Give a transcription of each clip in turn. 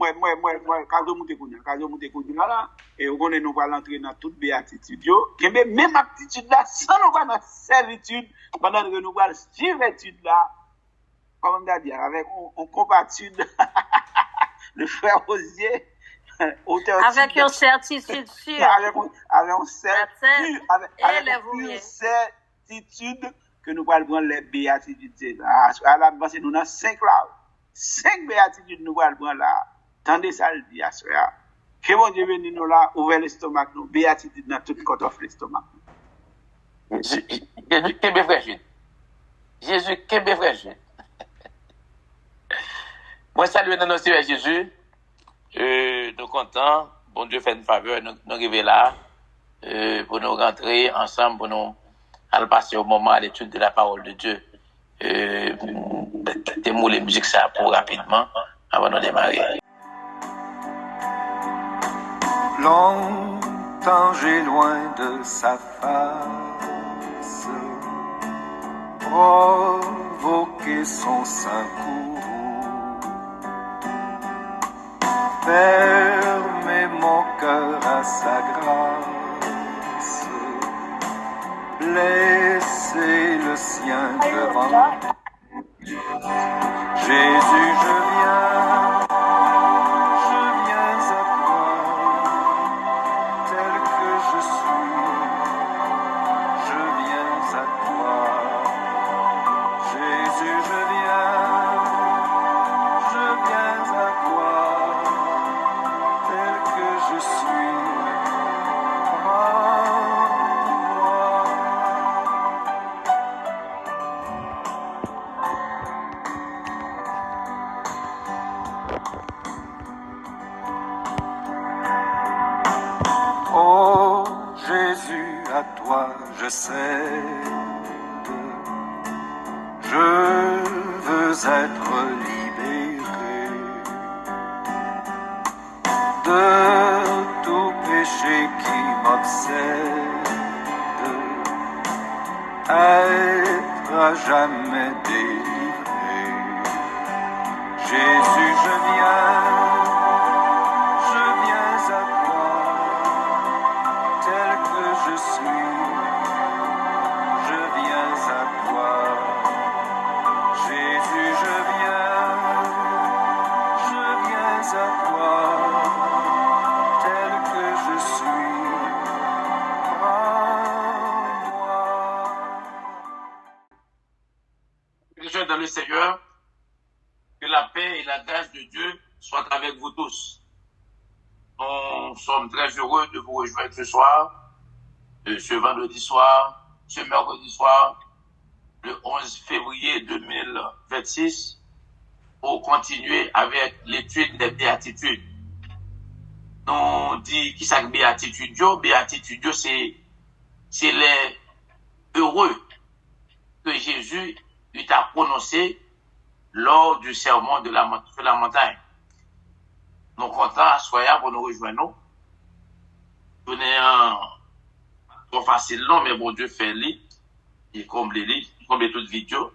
quand je monte là, et on nous va l'entrer dans toute béatitude, même aptitude là, sans nous va dans servitude, pendant que nous va suivre l'étude là, comme on a dit, avec on compatitude, le frère Osier, avec une certitude sûre. Avec une certitude que nous allons prendre les béatitudes. À la base, nous avons 5 là. 5 béatitudes nous allons prendre là. Tendez ça le dire, frère. Que bon Dieu bénisse nous là, ouvert l'estomac, nous, béatitudes dans toute côte of l'estomac. Jésus, qu'est-ce que frère Jésus, qu'est-ce que frère moi, salut dans notre Seigneur Jésus. Nous contents. Bon Dieu fait une faveur, nous arriver là, pour nous rentrer ensemble, pour nous aller passer au moment à l'étude de la parole de Dieu. Des mots, les musiques, ça pour rapidement, avant de démarrer. Longtemps j'ai loin de sa face, provoqué son sein courroux. Fermez mon cœur à sa grâce, laissez le sien devant. Jésus, je viens à toi, tel que je suis, je viens à toi. Jésus, je viens à toi. Je suis oh Jésus, à toi je cède, je veux être libéré de tout péché qui m'obsède, être à jamais délivré. Jésus, je viens à toi, tel que je suis, je viens à toi. Jésus, je viens à toi. Dans le Seigneur, que la paix et la grâce de Dieu soient avec vous tous. Nous sommes très heureux de vous rejoindre ce soir, ce vendredi soir, ce mercredi soir, le 11 février 2026, pour continuer avec l'étude des béatitudes. Nous dit qui c'est béatitude? Béatitude, c'est les heureux que Jésus il a prononcé lors du sermon de la montagne. Nous comptons soyez pour nous rejoindre. Nous un trop facile, non, mais bon Dieu fait lit, il comble toute vidéo.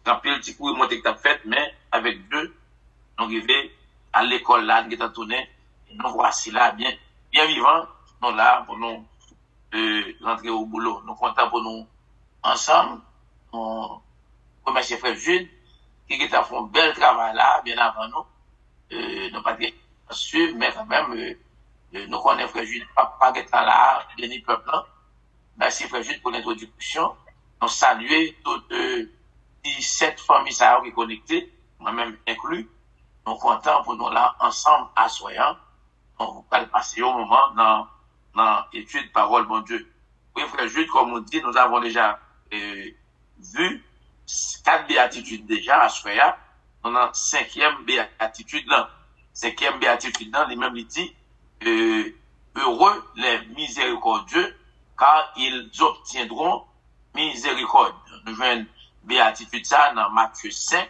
Quand il petit coup, il que tu as fait, mais avec Dieu, nous arrivons à l'école là, nous avons tourné, et nous voici là, bien vivants, nous là, pour nous rentrer au boulot. Nous comptons pour nous ensemble. Remercier frère Jules, qui a fait un bel travail là, bien avant nous. Nous pas suivre, mais quand même, nous connaissons frère Jules, pas là, béni peuple. Merci frère Jules pour l'introduction. Nous saluons toutes 17 familles qui sont connectées, moi-même inclus. Nous comptons pour nous là, ensemble, assoyants. On va passer au moment dans l'étude parole, mon Dieu. Oui, frère Jules, comme on dit, nous avons déjà vu 4 béatitudes déjà à Soya. On a 5e béatitude là. 5e béatitude là, lui-même il dit heureux les miséricordieux car ils obtiendront miséricorde. Nous jouons béatitude ça dans Matthieu 5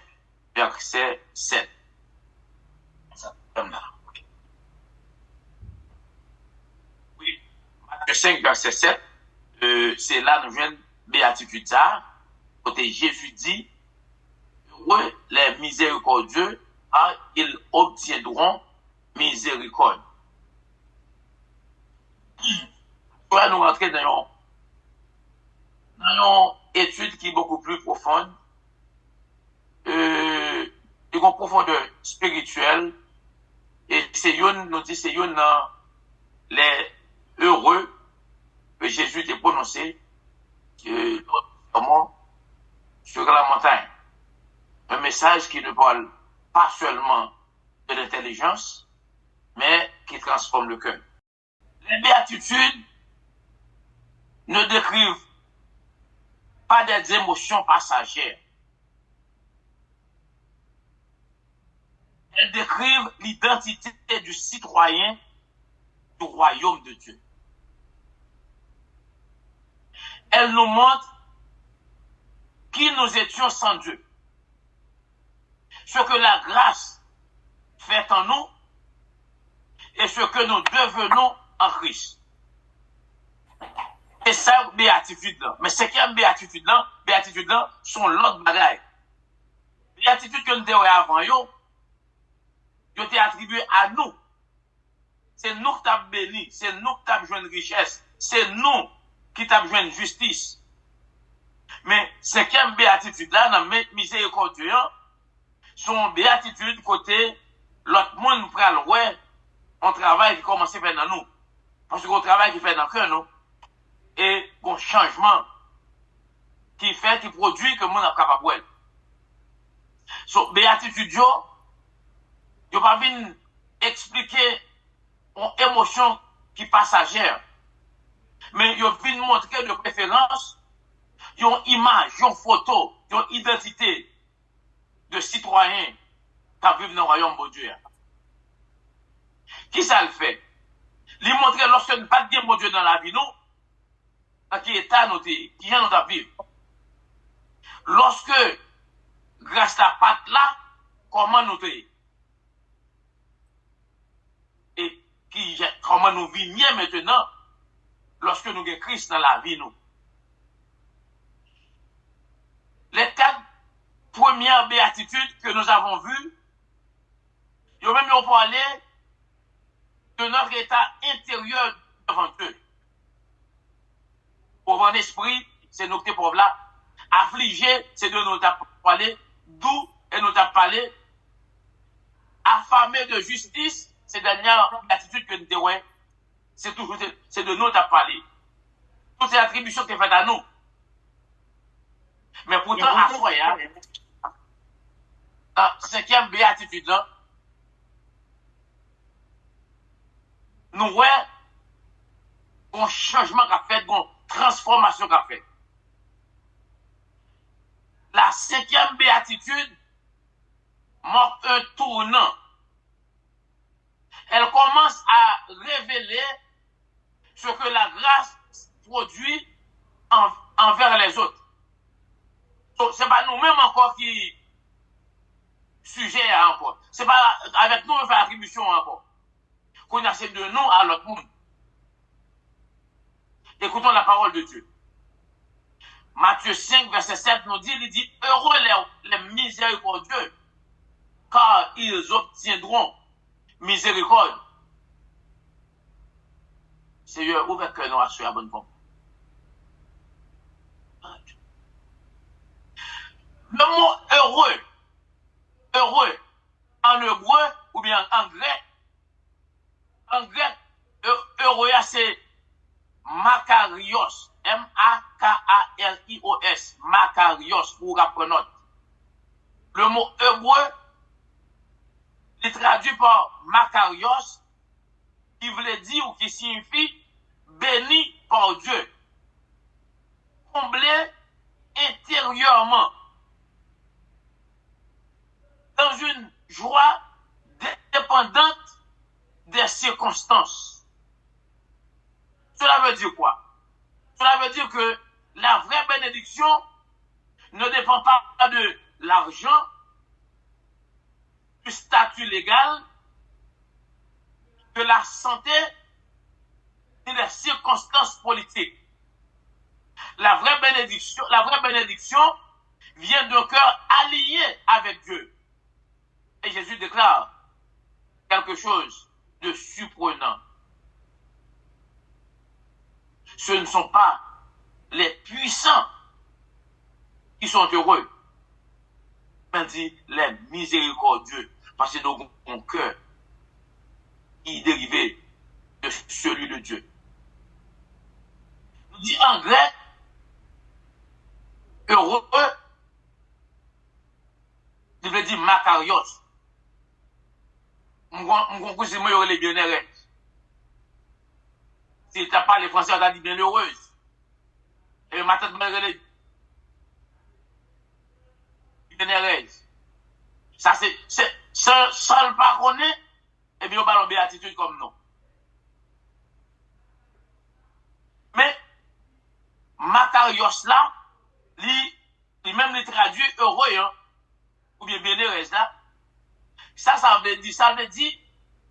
verset 7. Ça comme là. Oui, Matthieu 5 verset 7, c'est là nous jouons béatitude ça. Côté Jésus dit, heureux les miséricordieux, car ils obtiendront miséricorde. On va nous rentrer dans une étude qui est beaucoup plus profonde, une profondeur spirituelle, et c'est nous dit c'est dans les heureux que Jésus a prononcé sur la montagne. Un message qui ne parle pas seulement de l'intelligence, mais qui transforme le cœur. Les béatitudes ne décrivent pas des émotions passagères. Elles décrivent l'identité du citoyen du royaume de Dieu. Elles nous montrent qui nous étions sans Dieu. Ce que la grâce fait en nous et ce que nous devenons en Christ. Et ça, béatitude là. Mais c'est qu'il y a béatitude là, sont l'autre bagaille. Béatitude que nous avons avant, yo été attribué à nous. C'est nous qui t'avons béni, c'est nous qui t'avons joué une richesse, c'est nous qui t'avons joué une justice. Mais c'est qu'il y a béatitude là, dans le miséricordieux, son béatitude côté l'autre monde pral ouais, on travail qui commence à faire dans nous. Parce qu'on travail qui fait dans le cœur, nous. Et un changement qui produit que le monde est capable de. So, béatitude, yo pas venu expliquer une émotion qui est passagère. Mais yo venu montrer de préférence une image, une photo, une identité de citoyen qui vivent dans le royaume de Dieu. Qui ça le fait? Lui montrer lorsque nous pas de bon Dieu dans la vie, nous, dans quel état nous sommes, qui nous avons vivre. Lorsque, grâce à la patte là, comment nous sommes. Et comment nous vivons maintenant, lorsque nous avons Christ dans la vie, nous. Les 4 premières béatitudes que nous avons vues, ils ont même parlé de notre état intérieur devant Dieu. Pauvre en esprit, c'est nous qui pauvres là. Affligé, c'est de nous parler. Doux, et nous parlé. Affamé de justice, c'est dernière attitude que nous avons. C'est de nous parler. Toutes ces attributions qui sont faites à nous. Mais pourtant, à soi, la 5e béatitude, là, nous voyons un changement qu'a fait, une transformation qu'a fait. La 5e béatitude marque un tournant. Elle commence à révéler ce que la grâce produit envers les autres. Donc, ce n'est pas nous-mêmes encore qui sujet encore. Ce n'est pas avec nous on fait attribution encore. Qu'on a de nous à l'autre monde. Écoutons la parole de Dieu. Matthieu 5, verset 7 nous dit, il dit, heureux les miséricordieux, car ils obtiendront miséricorde. Seigneur, ouvre que nous à la bonne forme. Le mot heureux, en hébreu ou bien en grec, heureux, c'est makarios, M-A-K-A-R-I-O-S, makarios, pour apprendre. Le mot hébreu, il traduit par makarios, qui veut dire ou qui signifie béni par Dieu, comblé intérieurement, dans une joie dépendante des circonstances. Cela veut dire quoi? Cela veut dire que la vraie bénédiction ne dépend pas de l'argent, du statut légal, de la santé et des circonstances politiques. La vraie bénédiction vient d'un cœur allié avec Dieu. Et Jésus déclare, quelque chose de surprenant. Ce ne sont pas les puissants qui sont heureux, mais dit les miséricordieux, parce que dans mon cœur, il est dérivé de celui de Dieu. Nous dit en grec, heureux, il veut dire makarios. Mon cousin, moi, il y aurait les bienheureux. Si tu n'as pas les Français, on t'a dit bienheureuse. Et ma tête, malgré les bienheureuses. Ça, c'est, sans le pas connaître, et bien, on parle en béatitude comme non. Mais, makarios là, lui même les traduit heureux, hein, ou bien bienheureuse là. Ça veut dire,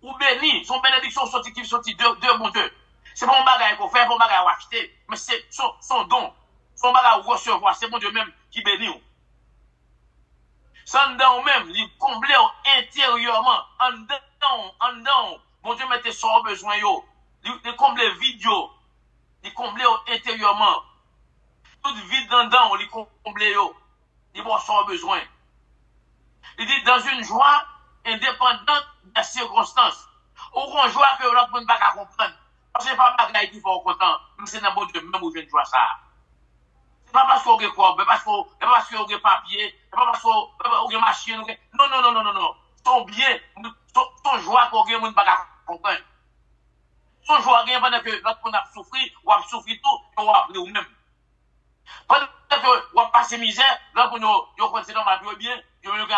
ou béni, son bénédiction sorti de mon Dieu. C'est pas un bagage qu'on fait, pas un bagage à acheter, mais c'est son don, son bagage à recevoir, c'est mon Dieu même qui bénit. Sans dedans même, il comble intérieurement, en dedans, mon Dieu mette son besoin, il comble vide, il comble intérieurement. Toute vide dedans, il comble, il va son besoin. Il dit dans une joie indépendante des circonstances. Aucune joie que l'autre ne peut pas comprendre. Parce que ce n'est pas un bagage qui faut content, mais c'est un bon Dieu même où je ne vois ça. Ce n'est pas parce qu'on a quoi, mais parce qu'on a papier, c'est pas parce qu'on a machine. Non. Son bien, son joie qu'on a, on ne peut pas comprendre. Son joie pendant que l'autre a souffert, ou a souffert tout, on va apprendre nous-mêmes. Pendant que on passe misère, là pour nous, on continue dans ma vie bien, on a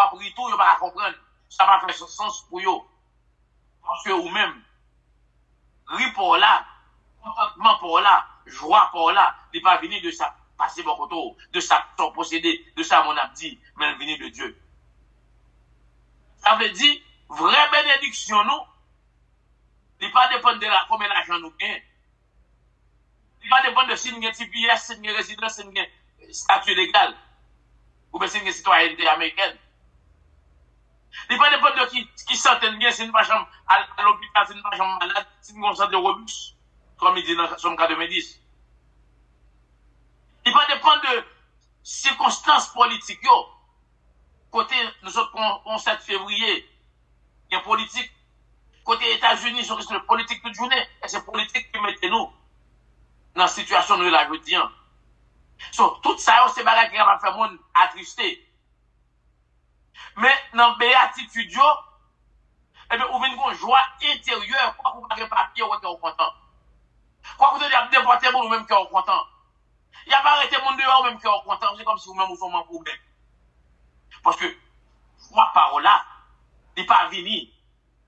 appris tout, on va comprendre. Ça va faire sens pour eux. Parce que vous-même, ri pour là, contentement pour là, joie pour là, il n'est pas venu de ça passer mon côté, de ça son procédé, de ça mon abdi, mais il venu de Dieu. Ça veut dire, vraie bénédiction, nous, il ne pas dépendre de la combien d'argent nous gagnons. Il ne pas dépendre de si nous avons TPS, si nous avons résidence, si nous avons statut légal, ou bien si nous avons citoyenneté américaine. Il ne pas dépendre de qui s'entend bien, si nous ne sommes pas à l'hôpital, si nous ne sommes pas malades, si nous sommes de robuste, comme il dit dans son cas 2010. Il ne pas dépendre de circonstances politiques. Côté, nous sommes le 7 février, il y a politique. Côté États-Unis, sur le politique toute journée, et c'est politique qui met nous dans la situation de la jeudi. Tout ça, c'est bagage qui va faire monde attristé. Mais dans la béatitude, eh bien, vous venez une joie intérieure, quoi vous n'avez pas papier, vous êtes content. Quoi vous avez déporté vous même qui est content. Il n'y a pas arrêté mon dehors même qui est content, c'est comme si vous-même vous faites un problème. Parce que, moi, par là, il n'est pas venu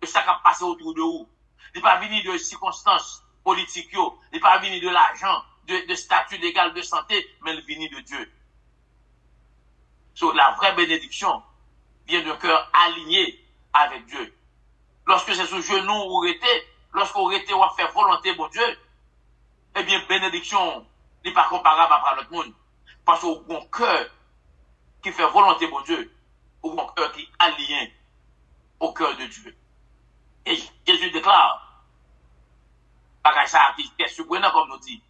de ça qui a passé autour de vous. Il n'est pas venu de circonstances politiques, il n'est pas venu de l'argent, de statut légal de santé, mais il est venu de Dieu. La vraie bénédiction vient d'un cœur aligné avec Dieu. Lorsque c'est sous genou ou arrêté, lorsqu'on arrêté ou fait volonté bon Dieu, eh bien, bénédiction n'est pas comparable à l'autre monde. Parce qu'au bon cœur qui fait volonté bon Dieu, au bon cœur qui est aligné au cœur de Dieu. Et Jésus déclare, bagage ça qui est surprenant comme nous dit.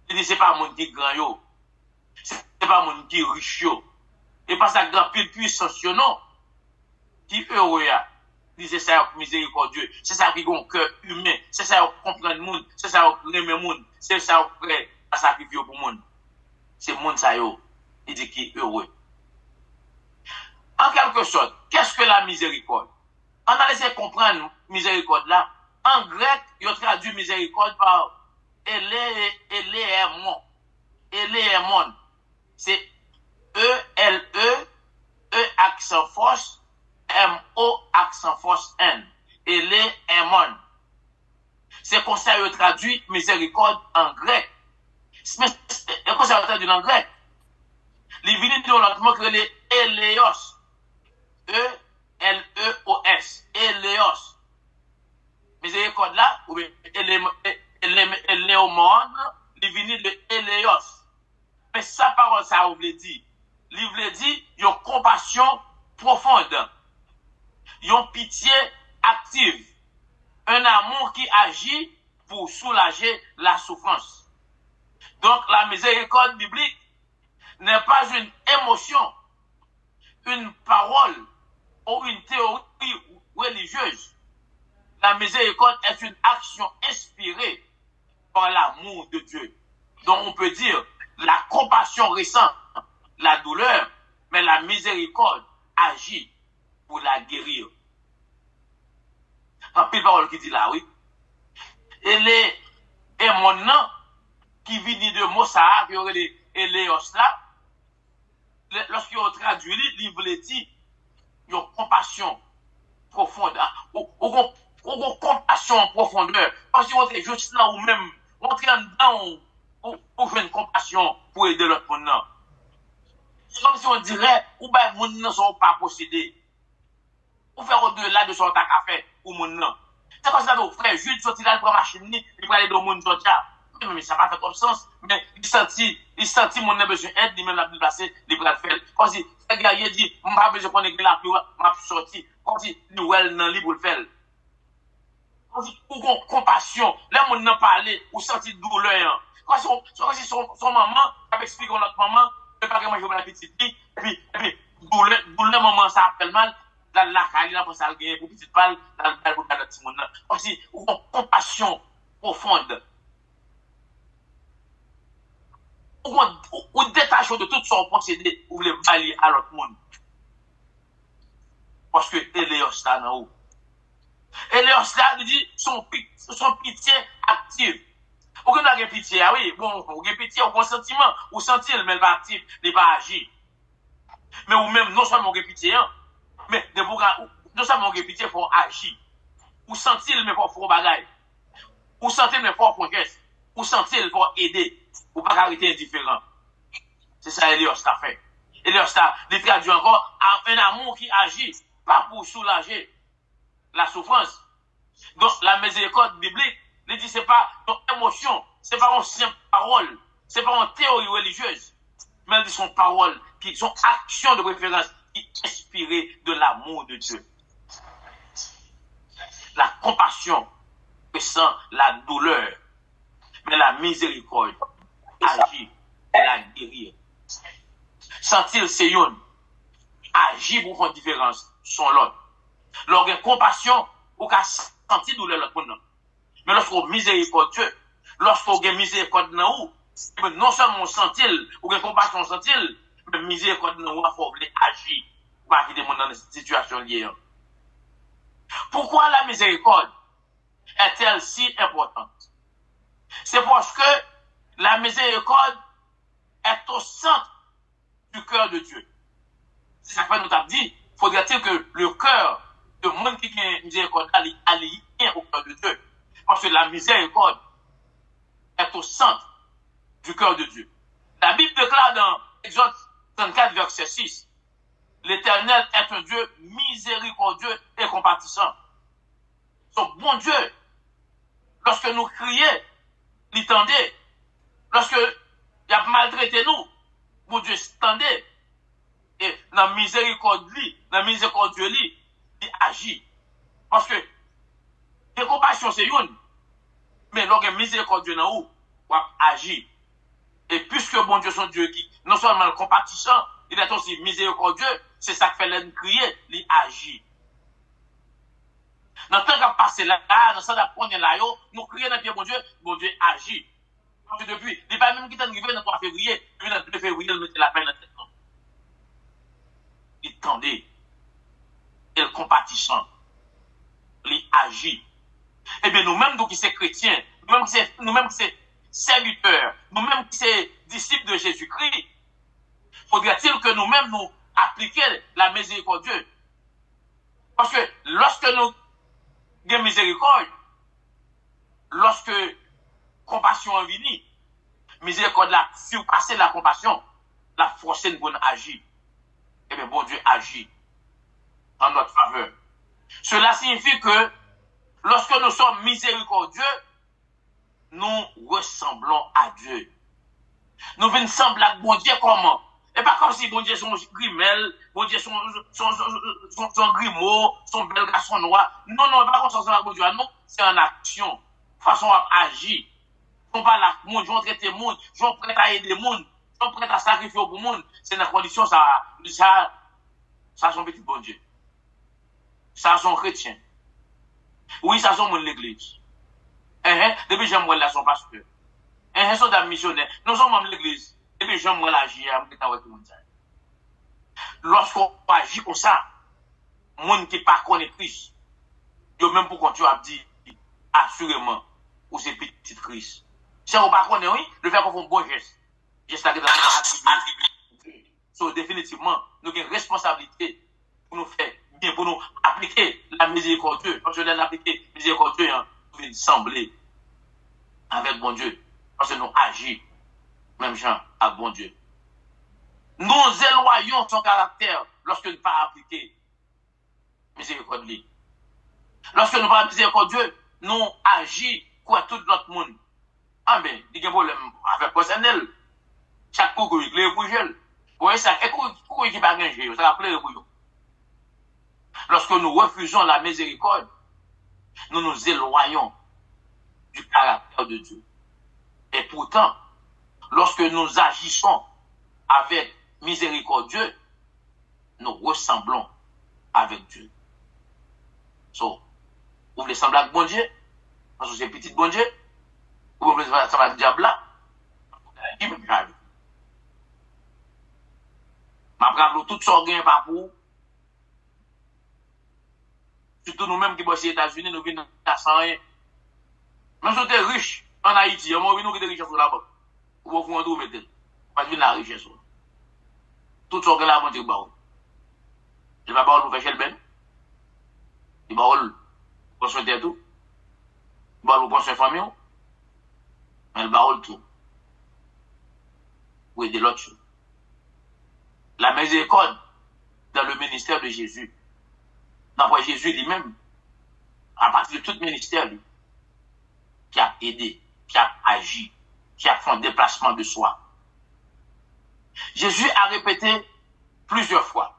Il dit, c'est pas mon qui est grand, c'est pas mon qui est riche, et pas sa grand pile puissance, non, qui heureux, il dit, c'est ça miséricordieux, c'est ça qui a un cœur humain, c'est ça qui comprend le monde, c'est ça qui aime le monde, c'est ça qui prêt à sacrifier pour le monde. C'est le monde, ça, il dit qui est heureux. En quelque sorte, qu'est-ce que la miséricorde? On a laissé comprendre miséricorde là. En grec, il a traduit miséricorde par Eléemon. Eléemon. C'est E-L-E, E accent force, M-O accent force N. Eléemon. C'est comme ça qu'il a traduit miséricorde en grec. Mais comme ça qu'il a traduit en grec. Les vignes de l'autre mot que les Eléos. E-L-E-O-S. Eléos. Miséricorde là, ou bien Eléomon, il vient de Eléos. Mais sa parole, ça vous le dit. Il veut dire, il y a une compassion profonde. Il y a une pitié active, un amour qui agit pour soulager la souffrance. Donc la miséricorde biblique n'est pas une émotion, une parole ou une théorie religieuse. La miséricorde est une action inspirée par l'amour de Dieu. Donc on peut dire la compassion ressent la douleur, mais la miséricorde agit pour la guérir. En pile parole qui dit là, oui. Et mon nom qui vient de Mossara, qui aurait les Léos là, lorsqu'ils ont traduit, il veut dire, il y a compassion profonde, ou compassion en profondeur. Parce que vous êtes juste là ou même, vous êtes dedans pour faire une compassion pour aider l'autre monde. C'est comme si on dirait, ou bien les gens ne sont pas possédés. Ou faire au-delà de son tac à faire pour mon nom. C'est comme ça, nos frères, Jules sorti là, il prend machine, il prend aller dans le monde, mais ça n'a pas fait comme sens. Mais il sentit mon a besoin d'aide, il même l'a déplacé, il prend le faire. Comme si, le gars, il dit, je n'ai pas besoin qu'on ait la pluie, m'a sorti. Comme si, nous, elle, non, libre, le faire. Comme si, ou compassion, là, mon n'a parlé, ou senti douleur. Comme si son maman, avait expliqué à notre maman, ne pas manger pour la petite fille, et puis, douleur, maman, ça appelle mal. La caille, pour ça, pour petite balle, la balle pour le petit monde. Aussi, ou compassion profonde. Ou détachement de tout son procédé, ou voulez balayer à l'autre monde. Parce que Elios là, non haut. Elios là, il dit, son pitié active. Ou qu'on a pitié, ah oui, bon, ou a pitié, ou bon sentiment, ou sentir, mais il va actif, il va agir. Mais ou même, non seulement on a pitié, hein, mais non seulement on a pitié, il faut agir. Ou sentir, mais il faut faire bagaille. Ou sentir, mais il faut faire geste. Ou sentir, il faut aider. Ou pas arrêter indifférent. C'est ça, Elios a fait. Elios a, il traduit encore, un amour qui agit, pas pour soulager la souffrance. Donc, la miséricorde biblique, il dit, c'est pas une émotion, c'est pas une simple parole, c'est pas une théorie religieuse, mais il dit son parole, son action de référence, qui est inspirée de l'amour de Dieu. La compassion ressent la douleur, mais la miséricorde agit pour la guérir. Sentir c'est une, agir pour faire une différence, son l'autre. Lorsqu'on a compassion, on a senti douleur l'autre monde. Mais lorsqu'on a miséricordieux, lorsqu'on a miséricorde dans nous, non seulement on sentit, ou a compassion on sentit, mais miséricorde dans nous, il faut agir pour pas quitter dans cette situation liée. Pourquoi la miséricorde est-elle si importante? C'est parce que la miséricorde est au centre du cœur de Dieu. C'est ça que nous avons dit. Faudrait-il que le cœur de monde qui a miséricorde allie au cœur de Dieu? Parce que la miséricorde est au centre du cœur de Dieu. La Bible déclare dans Exode 34, verset 6, l'Éternel est un Dieu miséricordieux et compatissant. Son bon Dieu, lorsque nous crions, il tendait. Lorsque il a maltraité nous, bon Dieu tendait. Et dans la miséricorde, il agit. Parce que la compassion, c'est une. Mais lorsque miséricorde dans nous, on agit. Et puisque bon Dieu, son Dieu qui, non seulement compatissant, il est aussi miséricordieux, c'est ça qui fait l'homme crier, il agit. Dans le temps qu'on passe là, dans ce temps qu'on est là, nous crions dans le pied, bon Dieu agit. Parce que depuis, il n'est pas même qui est arrivé dans 3 février, puis dans 2 février, il mettait la peine dans la tête. Il tendait, il compatissant, il agit. Eh bien, nous-mêmes, nous qui sommes chrétiens, nous-mêmes qui sommes serviteurs, nous-mêmes qui sommes disciples de Jésus-Christ, faudrait-il que nous-mêmes nous appliquions la miséricorde de Dieu? Parce que lorsque nous avons miséricorde, lorsque compassion est venue, miséricorde la surpasser la compassion, la forcer de bonne agir. Eh bien, bon Dieu agit en notre faveur. Cela signifie que lorsque nous sommes miséricordieux, nous ressemblons à Dieu. Nous venons sembler à bon Dieu comment? Et pas comme si bon Dieu son grimel, bon Dieu son grimaud, son bel garçon noir. Non, non, pas comme ça, bon Dieu, non, c'est en action, façon à agir. On parle à monde, on traite le monde, on prêt à aider le monde, on prêt à sacrifier pour le monde. C'est dans la condition, ça son petit bon Dieu. Ça son chrétien. Oui, ça son mon l'église. Depuis j'aime moi là son pasteur. Son dame missionnaire. Nous sommes même l'église. Depuis j'aime moi là j'y am avec tout le monde. Lorsqu'on agit comme ça, monde qui pas connaît Christ, yo même pour continuer à dire assurément ou c'est petit Christ. Si on pas connaît oui, le fait qu'on fait un bon geste. Geste là attribué. So définitivement, nous avons une responsabilité pour nous faire bien, pour nous appliquer la miséricorde. Parce que nous appliquer la miséricorde, nous devons sembler avec bon Dieu. Parce que nous agissons, même gens, avec bon Dieu. Nous éloignons son caractère lorsque nous ne pas appliquer miséricorde. Lorsque nous ne pas miséricorde, nous agissons quoi tout l'autre monde. Ah ben, il y a un problème avec personnel. Chaque coup, il y a un problème. Vous voyez ça, et pourquoi il n'y a pas de ça va plaire pour vous. Lorsque nous refusons la miséricorde, nous nous éloignons du caractère de Dieu. Et pourtant, lorsque nous agissons avec miséricorde, nous ressemblons avec Dieu. So, vous voulez sembler avec bon Dieu? Parce que c'est petit bon Dieu? Vous voulez sembler avec le diable là? Il me grave. Ma bravo, tout ça gagne pas pour. Surtout nous-mêmes qui bossons aux États-Unis, nous venons à 100 rien. Même si on est riche en Haïti, on vient nous qui sommes riches sur la banque. Ou au fond, on doit mettre. Pas de la richesse. Tout ça gagne la banque, je ne vais pas vous faire chez le ben. Je vais pas vous construire tout. Je vais pas vous construire famille. Mais je vais pas tout. Ou aider l'autre chose. La miséricorde dans le ministère de Jésus. D'après Jésus lui-même, à partir de tout ministère, lui, qui a aidé, qui a agi, qui a fait un déplacement de soi. Jésus a répété plusieurs fois,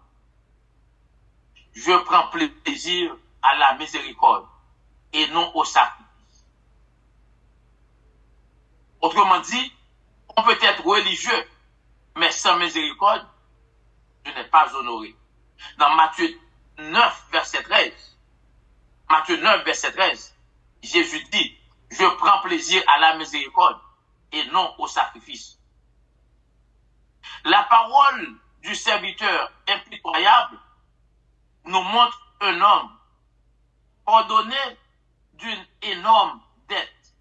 je prends plaisir à la miséricorde et non au sacrifice. Autrement dit, on peut être religieux, mais sans miséricorde, je n'ai pas honoré. Dans Matthieu 9, verset 13, Matthieu 9, verset 13, Jésus dit, je prends plaisir à la miséricorde et non au sacrifice. La parole du serviteur impitoyable nous montre un homme ordonné d'une énorme dette,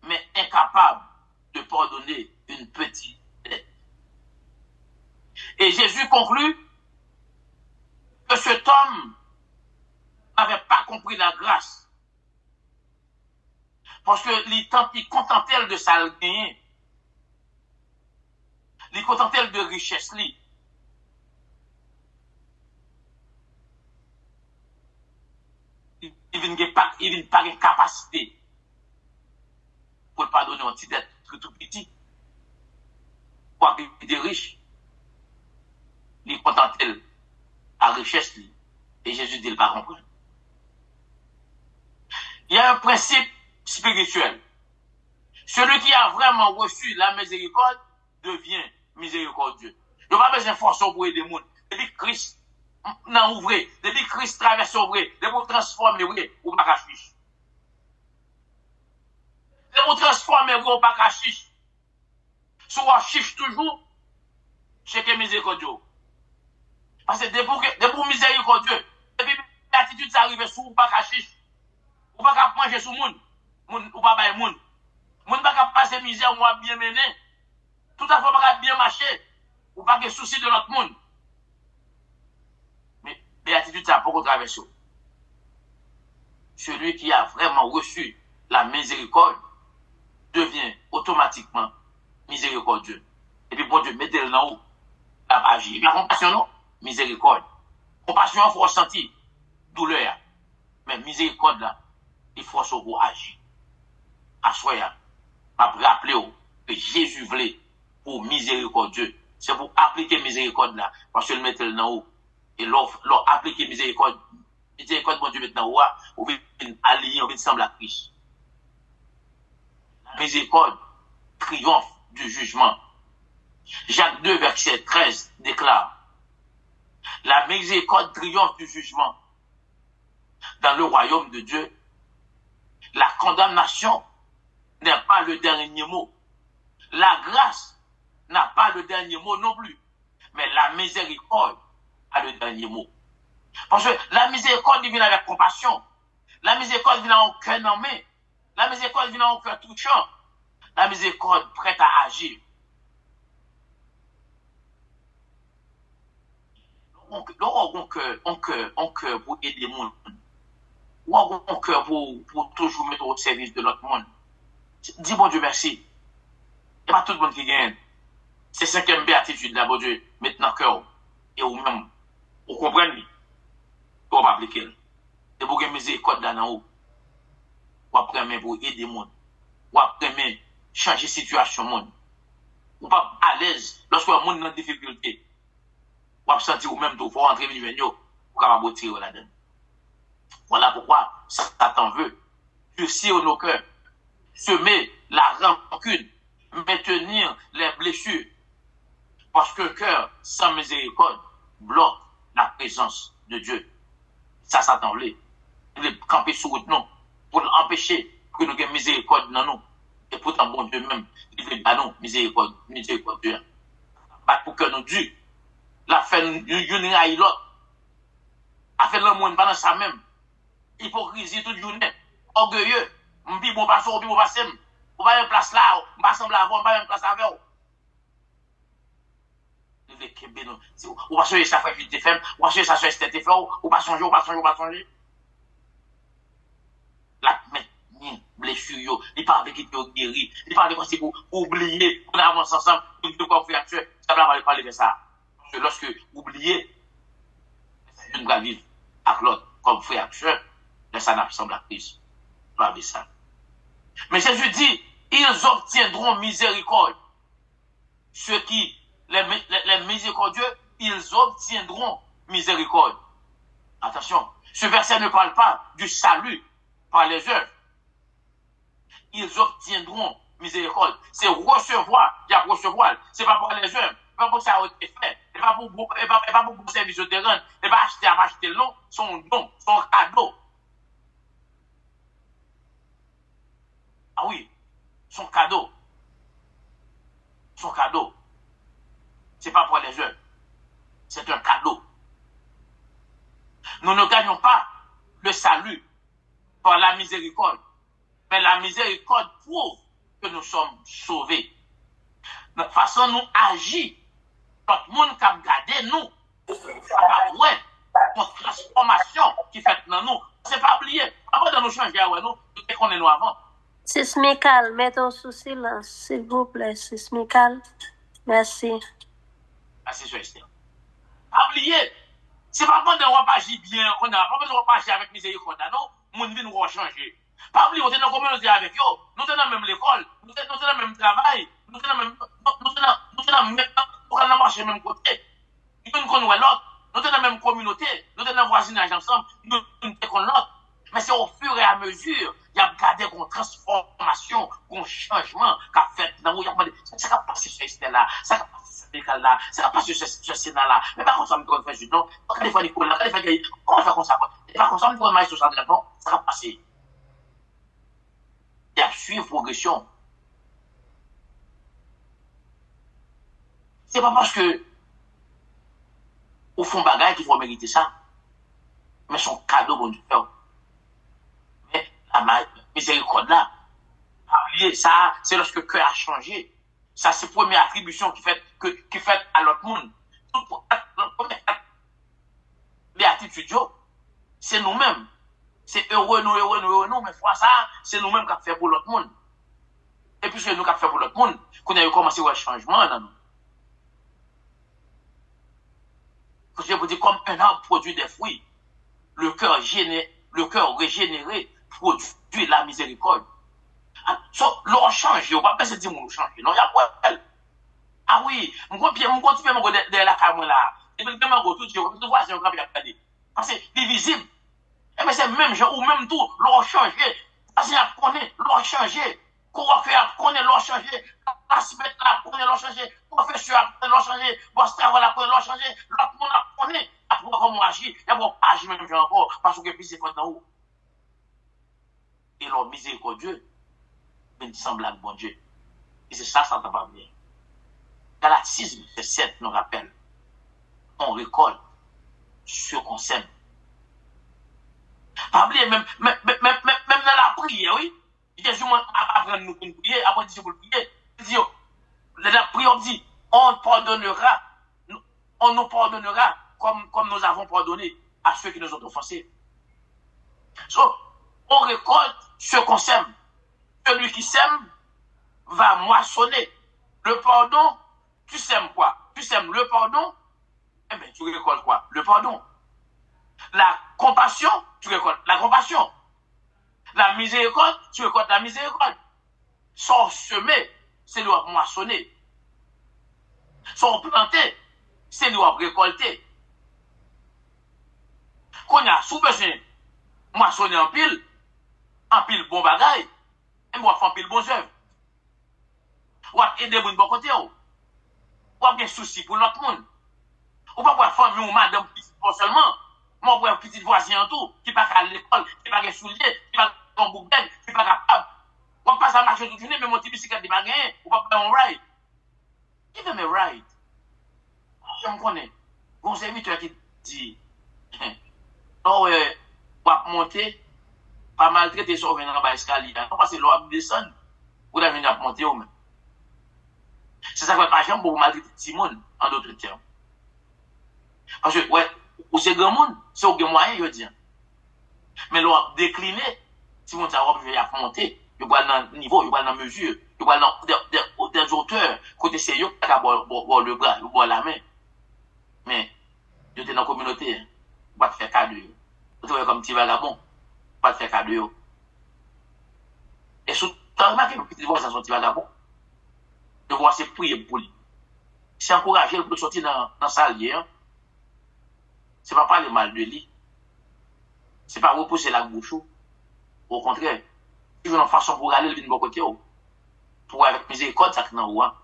mais incapable de pardonner une petite dette. Et Jésus conclut que cet homme n'avait pas compris la grâce. Parce que il contentait de sa gain. Il contentait de richesse. Il n'a pas de capacité pour pardonner un petit dette tout petit. Pour qu'il est riche. Il contentait à richesse. Et Jésus dit, il pas comprendre. Il y a un principe spirituel. Celui qui a vraiment reçu la miséricorde devient miséricordieux. Il n'y a pas besoin de force pour aider les gens. Depuis Christ n'a ouvert, depuis Christ traverse ouvert, depuis vous transformer, ou pas qu'à chiche. Depuis vous transformer, ou pas qu'à chiche. Si vous chiche toujours, c'est que miséricordieux. Parce que depuis miséricordieux, depuis l'attitude ça arrive sous ou pas qu'à chiche. Ou pas qu'à manger sous moun, ou pas bailler moun. Moun pas qu'à passer misère ou bien mener. Tout à fait pas qu'à bien marcher, ou pas que souci de l'autre monde. Mais l'attitude ça pas qu'on traverse. Celui qui a vraiment reçu la miséricorde devient automatiquement miséricordieux. Et puis bon Dieu, mettez-le dans haut. La agir. La compassion non, miséricorde. Compassion, il faut ressentir douleur. Mais miséricorde là, il faut se agir. À soi, m'a rappelé que Jésus voulait pour miséricordieux, c'est pour appliquer miséricorde là, parce que le mettre dans haut. Et l'offre appliquer miséricorde, bon Dieu maintenant, ou bien allier, ou bien semble à Christ. La miséricorde triomphe du jugement. Jacques 2, verset 13 déclare, la miséricorde triomphe du jugement. Dans le royaume de Dieu, la condamnation n'est pas le dernier mot. La grâce n'a pas le dernier mot non plus. Mais la miséricorde a le dernier mot. Parce que la miséricorde vient avec compassion. La miséricorde vient en cœur nommé. La miséricorde vient en cœur touchant. La miséricorde prête à agir. On cœur pour aider le monde. Ou on cœur pour toujours mettre au service de l'autre monde. Dis bon Dieu merci. Et pas tout le monde qui gagne. C'est cinquième béatitude là, bon Dieu, maintenant cœur. Et ou même, vous comprenez? Vous va appliquer. Et vous avez miséricorde dans haut. Vous apprenez pour aider le monde. Vous apprenez changer la situation monde. Vous pas à l'aise lorsque le monde est en difficulté. Vous avez senti vous même tout, vous rentrer venir vous capable de tirer là-dedans. Voilà pourquoi Satan veut durcir nos cœurs, semer la rancune, maintenir les blessures. Parce que le cœur sans miséricorde bloque la présence de Dieu. Ça, Satan voulait. Il veut camper sur route, non, pour empêcher que nous ayons miséricorde dans nous. Et pourtant, bon Dieu même, il veut pas non, miséricorde Dieu. Pas pour que nous Dieu, la fait une à l'autre, a fait le monde pendant ça même. Hypocrisie toute journée, orgueilleux, m'bi bon pas on pas sem, on pas une place là, on pas semble avoir, on pas une place avec vous. Il veut que nous, on va changer ça fait vite femme, on va changer ça fait tête femme, on pas changer, on pas changer. La mettre blessure yo, il parle avec qui yo guéri, il parle de quoi c'est pour oublier, on avance ensemble, de quoi faire actuel, ça va parler de ça. Parce que lorsque oublier, c'est une grave vivre avec l'autre comme frère actuel. Ça n'a pas à Christ. Pas de ça. Mais Jésus dit, ils obtiendront miséricorde. Ceux qui, les miséricordieux, ils obtiendront miséricorde. Attention, ce verset ne parle pas du salut par les œuvres. Ils obtiendront miséricorde. C'est recevoir, il y a recevoir. C'est pas par les œuvres. Pas pour ça a été fait. Et pas pour service au terrain. Et pas acheter le nom, son don, son cadeau. Ah oui, son cadeau. Son cadeau. C'est pas pour les œuvres. C'est un cadeau. Nous ne gagnons pas le salut par la miséricorde. Mais la miséricorde prouve que nous sommes sauvés. Notre façon nous agit, tout le monde qui a gardé nous, ouais, notre transformation qui fait dans nous. C'est pas oublié. Avant de nous changer, ouais, nous connaissons nous avant. Sismical, mettons sous silence, s'il vous plaît, Sismical. Merci. Merci, Sœur Esther. Pas oublier. C'est pas bon de ne pas agir bien, on n'a pas besoin de pas agir avec miséricorde, non? Mon vie nous va changer. Pas oublier, on est dans la communauté avec eux. Nous sommes dans même l'école, nous sommes dans le même travail, nous sommes dans le même marché même côté. Nous sommes l'autre, nous sommes dans la même communauté, nous sommes dans le voisinage ensemble, nous sommes l'autre. Mais c'est au fur et à mesure, il y a gardé une transformation, un changement qu'a fait dans le monde. Ça va passer sur ce là, ça va passer sur ce là, ça va passer sur ce Sénat là. Mais par contre, ça me donne faire non. Quand il faut l'école là, quand il faut gagner, comment on fait comme ça? Et par contre, ça me donne maïs sur ça non, ça va passer. Il y a suivre progression. C'est pas parce que au fond bagaille qu'il faut mériter ça, mais son cadeau bon Dieu. Mais la miséricorde là, oubliez ça, c'est lorsque le cœur a changé. Ça c'est la première attribution qui fait à l'autre monde. Béatitude, c'est nous-mêmes. C'est heureux, nous, mais fois ça, c'est nous-mêmes qui avons fait pour l'autre monde. Et puis c'est nous qui avons fait pour l'autre monde, qu'on a commencé à voir le changement dans nous. Je vous dis, comme un arbre produit des fruits, le cœur régénéré produit la miséricorde. L'on change, on ne va pas se dire qu'on change. Non, il y a quoi elle. Ah oui, mon continue mon de la caméra là. Et puis même go tout je vois c'est un cap regarder. Parce que c'est visible. Et mais c'est même gens ou même tout leur changer. Parce qu'il a connaît leur changer. Coiffeur connaît leur changer. Aspect là connaît leur changer. Professeur connaît leur changer. Boss travail là connaît leur changer. L'autre monde connaît après comment agir. Et bon agir même encore parce que puis c'est fait dans haut. Et leur miséricordieux mais semblable bon Dieu. Et c'est ça t'a pas bien. Galatisme, verset 7 nous rappelle. On récolte ce qu'on sème. Pas oublier, même dans la prière, oui. Jésus apprend nous pour prier, après dit pour prier. Il dit, la prière, on dit, on nous pardonnera comme nous avons pardonné à ceux qui nous ont offensés. So, on récolte ce qu'on sème. Celui qui sème va moissonner. Le pardon, tu sèmes quoi? Tu sèmes le pardon, eh bien, tu récoltes quoi? Le pardon. La compassion, tu récoltes la compassion. La miséricorde, tu récoltes la miséricorde. Sans semer, c'est lui moissonner. Sans planter, c'est lui récolter. Quand il y a sous besoin moissonner en pile bon bagaille, et moi faire en pile bon œuvre. Ou aider mon bon côté, ou bien souci pour l'autre monde. Ou pas pour famille ou madame pas seulement, mon pour petit voisin en tout, qui pas à l'école, qui pas à soulier, qui pas à bouquet, qui pas capable. Ou pas à marcher toute journée, mais mon petit bicyclette de baguette, ou pas faire un ride. Qui fait mes rides? Je me connais. Bon serviteur qui dit, non, ou à monter, pas maltraiter sur venir en bas escalier. Non, parce que l'on descend, ou la venir à monter ou même. C'est ça que pas jamais pour maltraiter Simone, en d'autres termes. Parce que, ouais, ou c'est grand monde, c'est au moyen, je dis. Mais l'on décliné, Simone, ça va monter, il va dans le niveau, il va dans la mesure, il va dans des auteurs, côté sérieux, il va boire le bras, il boire la main. Mais, je suis dans la communauté, il va te faire cadeau. Vous trouvez comme petit vagabond, il va te faire cadeau. Et surtout, tu as remarqué que petit voisin son petit vagabond? De voir ses prier pour lui. C'est encourager pour sortir dans la salle hier. C'est pas parler mal de lui. C'est pas repousser la bouche. Au contraire, il veut une façon pour aller de bon côté. Pour avec miséricorde, ça qui n'a pas.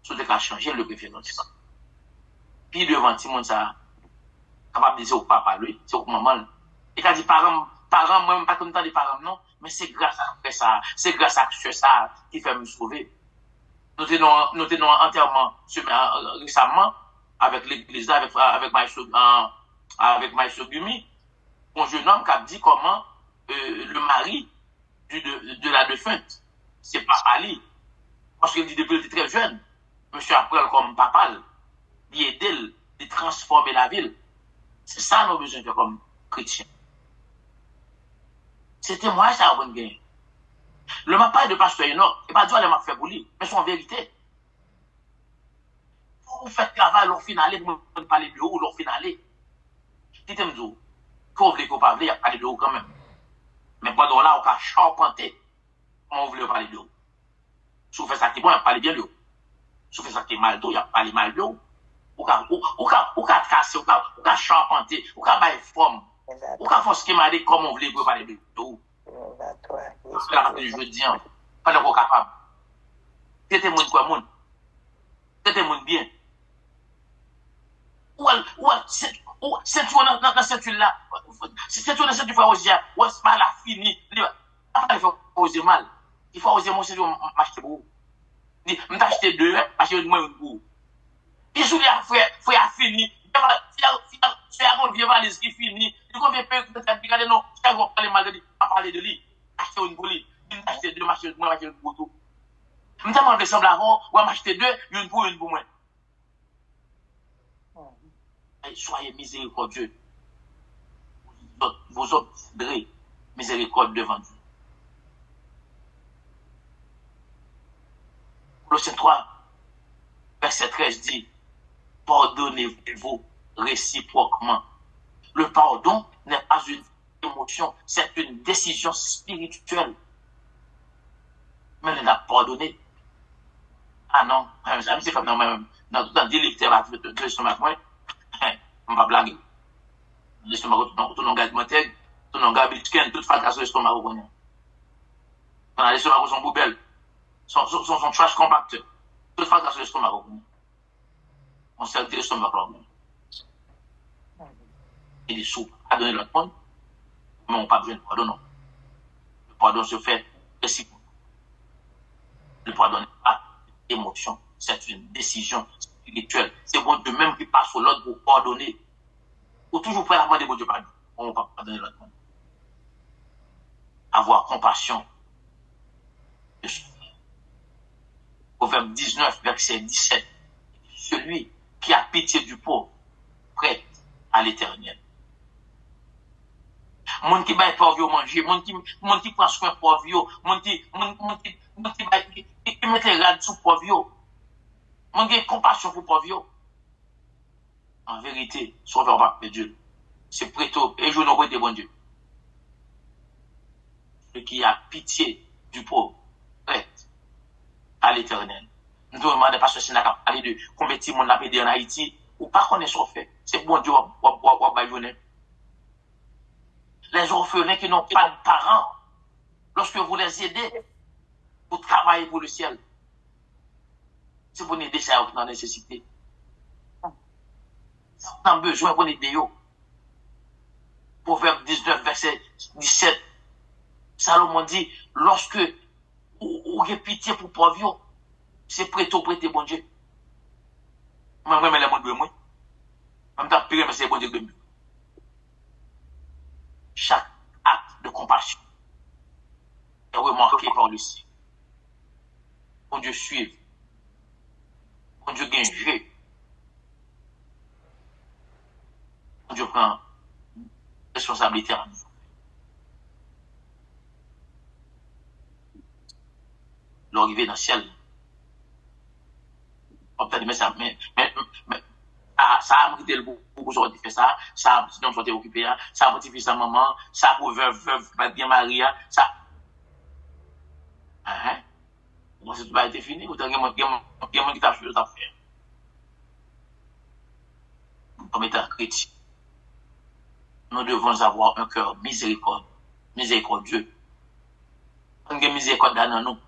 Sur de changer le préférence. Puis devant tout le monde, ça, capable de dire au papa, lui, c'est au maman. Et quand dit parents, moi, même pas comme tant de parents, non, mais c'est grâce à ça, c'est grâce à ça qui fait me sauver. Nous tenons enterrement récemment avec l'église, avec Maïso Gumi, un jeune homme qui a dit comment le mari de la défunte, c'est pas Ali. Parce qu'il dit depuis qu'il était très jeune, monsieur apprend comme papa, il aide, il transformer la ville. C'est ça nos besoins comme chrétiens. C'était moi ça a bon gain. Le m'a pas de pasteur non, et pas dire le m'a fait pour lui, mais c'est en vérité. Vous faites travail leur finale pour parler de vous leur finale. Dites-moi vous, qu'on voulait qu'on parle, il y a parler de vous quand même. Mais pendant là on a charpenté. On voulait parler de vous. Si vous faites ça qui est bon, il y a parlé bien de vous. Si vous faites ça qui est mal de vous, il y a parlé mal de vous. Ou ka casser, ou ka charpenter, ou ka bailler forme. Ou ka faire ce qui m'a dit comme on voulait parler de vous. Parce que la partie je dis, pas encore capable. C'était mon quoi, mon. C'était mon bien. C'est tout dans cette là. C'est tout dans cette fois aussi. Ouais, c'est pas la fini. Il faut oser mal. Il faut oser mon c'est m'acheter pour. Dit, m'acheter deux, acheter moins un pour. Et je lui frère fini. C'est un vieux valise qui finit. Il convient pas que tu regardes non, je vais parler mal de lui, pas parler de lui. Acheter une pour lui. Acheter deux, m'acheter moi, acheter une pour tout. Je me demande semble avant, ou m'acheter deux, une pour moi. Soyez miséricordieux. Vous obtiendrez miséricorde devant Dieu. Colossiens 3, verset 13 dit, pardonnez-vous réciproquement. Le pardon n'est pas une émotion, c'est une décision spirituelle. Mais on a pardonné. Ah non, ça me fait comme dans tout un délicteur de l'estomac, moi, on va blaguer. L'estomac, tout le gars de Montaigne, tout le gars de toute façon, sur l'estomac, on connaît. Dans l'estomac, son poubelle, son trash compacteur, toute façon, sur l'estomac, on connaît. On sait que l'estomac, on connaît. Et des sous à donner l'autre monde, mais on n'a pas besoin de pardon, non. Le pardon se fait réciproque. Le pardon n'est pas une émotion, c'est une décision spirituelle. C'est bon Dieu même qui passe sur l'autre pour pardonner. Ou toujours prêt à demander bon Dieu pardon. On ne va pas pardonner l'autre monde. Avoir compassion. Proverbe 19, verset 17. Celui qui a pitié du pauvre, prête à l'Éternel. Moun qui baille pauvre manger, moun qui prend soin pauvre, moun qui met les rades sous pauvre, moun qui a compassion pour pauvre. En vérité, sauveur pas de Dieu. C'est préto et je n'aurai de bon Dieu. Celui qui a pitié du pauvre, prête à l'Éternel. Nous devons demander parce que c'est n'a parler de combien de monde a pédé en Haïti ou pas qu'on est sur fait. C'est bon Dieu ou baïonner. Les orphelins qui n'ont pas de parents, lorsque vous les aidez, vous travaillez pour le ciel. Si vous n'aidez ça, vous n'en nécessité. Vous avez besoin pour aider. Proverbe 19, verset 17. Salomon dit, lorsque vous avez pitié pour pauvre, c'est prêt bon Dieu. Moi, je les montre moi. Je me tape mais c'est bon Dieu de mieux. Chaque acte de compassion est remarqué par le ciel. Bon Dieu suive. Bon Dieu gagne. Bon Dieu prend responsabilité en nous. L'arrivée dans le ciel. Mais ça, ça a mérité le beaucoup de faire ça, ça a petit homme occupé, ça a petit fils sa maman, ça a pour veuve, bien marié, ça. Moi, c'est tout pas été fini, ou t'as quelqu'un qui t'a fait, Comme étant chrétien, nous devons avoir un cœur miséricordieux. On a miséricorde dans nous.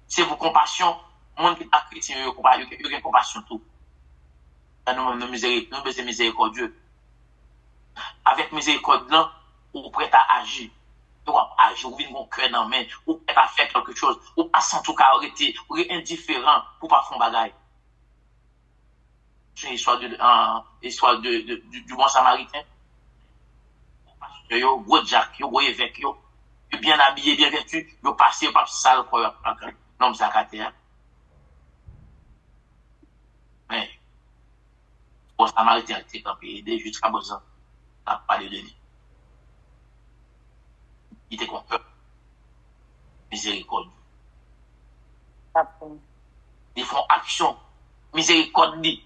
C'est pour compassion, monde qui est chrétien, il y a compassion tout. Nous sommes miséricordieux. Avec miséricorde, ou prêt à agir. Ou agir, ou venir mon cœur dans la main, ou prêt à faire quelque chose, ou pas sans tout cas arrêter, ou indifférent pour pas faire un bagage. C'est l'histoire du bon samaritain. Yo, gros Jack, yo, gros évêque, yo, bien habillé, bien vêtu, yo passé par sale pour l'homme sacré. Mais, bon samaritain a été campé, jusqu'à présent, on a parlé de lui. Il était content. Miséricorde. Ils font action. Miséricorde dit.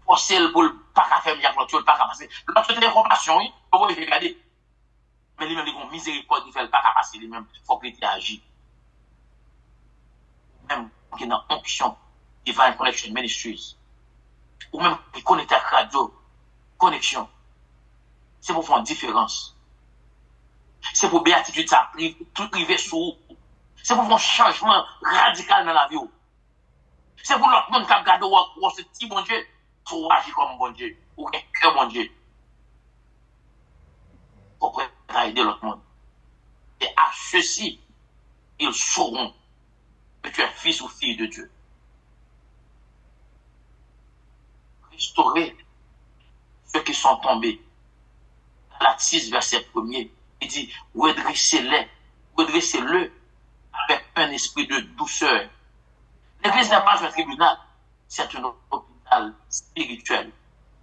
Forcer le pour pas faire bien l'autre, pas passer. L'autre c'est des compassion, oui. Vous pouvez regarder. Mais lui-même, il a miséricorde, il fait pas passer lui-même. Il faut qu'il agisse. Même qui est dans onction, Divine Connection Ministries. Ou même qui connecte à radio, connexion. C'est pour faire une différence. C'est pour béatitude, ça tout privé sur vous. C'est pour faire un changement radical dans la vie. C'est pour l'autre monde qui a gardé ou ce petit bon Dieu, pour agir comme bon Dieu, ou un cœur bon Dieu. Pour aider l'autre monde. Et à ceux-ci, ils sauront que tu es fils ou fille de Dieu. Restaurer ceux qui sont tombés. La 6, verset 1er, il dit, redressez-le avec un esprit de douceur. L'église n'est pas un tribunal, c'est un hôpital spirituel.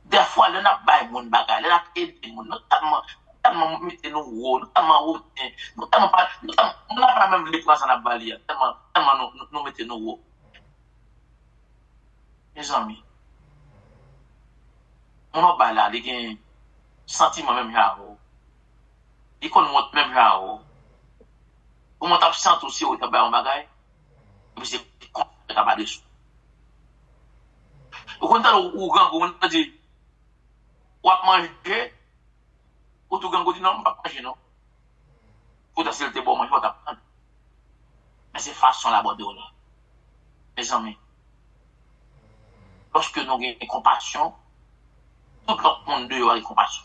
Des fois, le n'a pas mon bagage, le n'a pas aidé mon, notamment mettez nos hauts, notamment pas, nous n'a pas même les places à la balie, tellement nous mettez nos hauts. Mes amis, on n'a pas là, il y a un sentiment même là, il connaît même là, on m'a senti aussi au tabac en bagage, et puis c'est n'a pas de sous. Au contraire, ou grand, on dit, ou à manger, ou tout gang, dit non, on ne va pas manger, non. Potentiel te bon, manger, on va prendre. Mais c'est façon là-bas de là. Mes amis, lorsque nous avons compassion, tout le monde doit avoir compassion.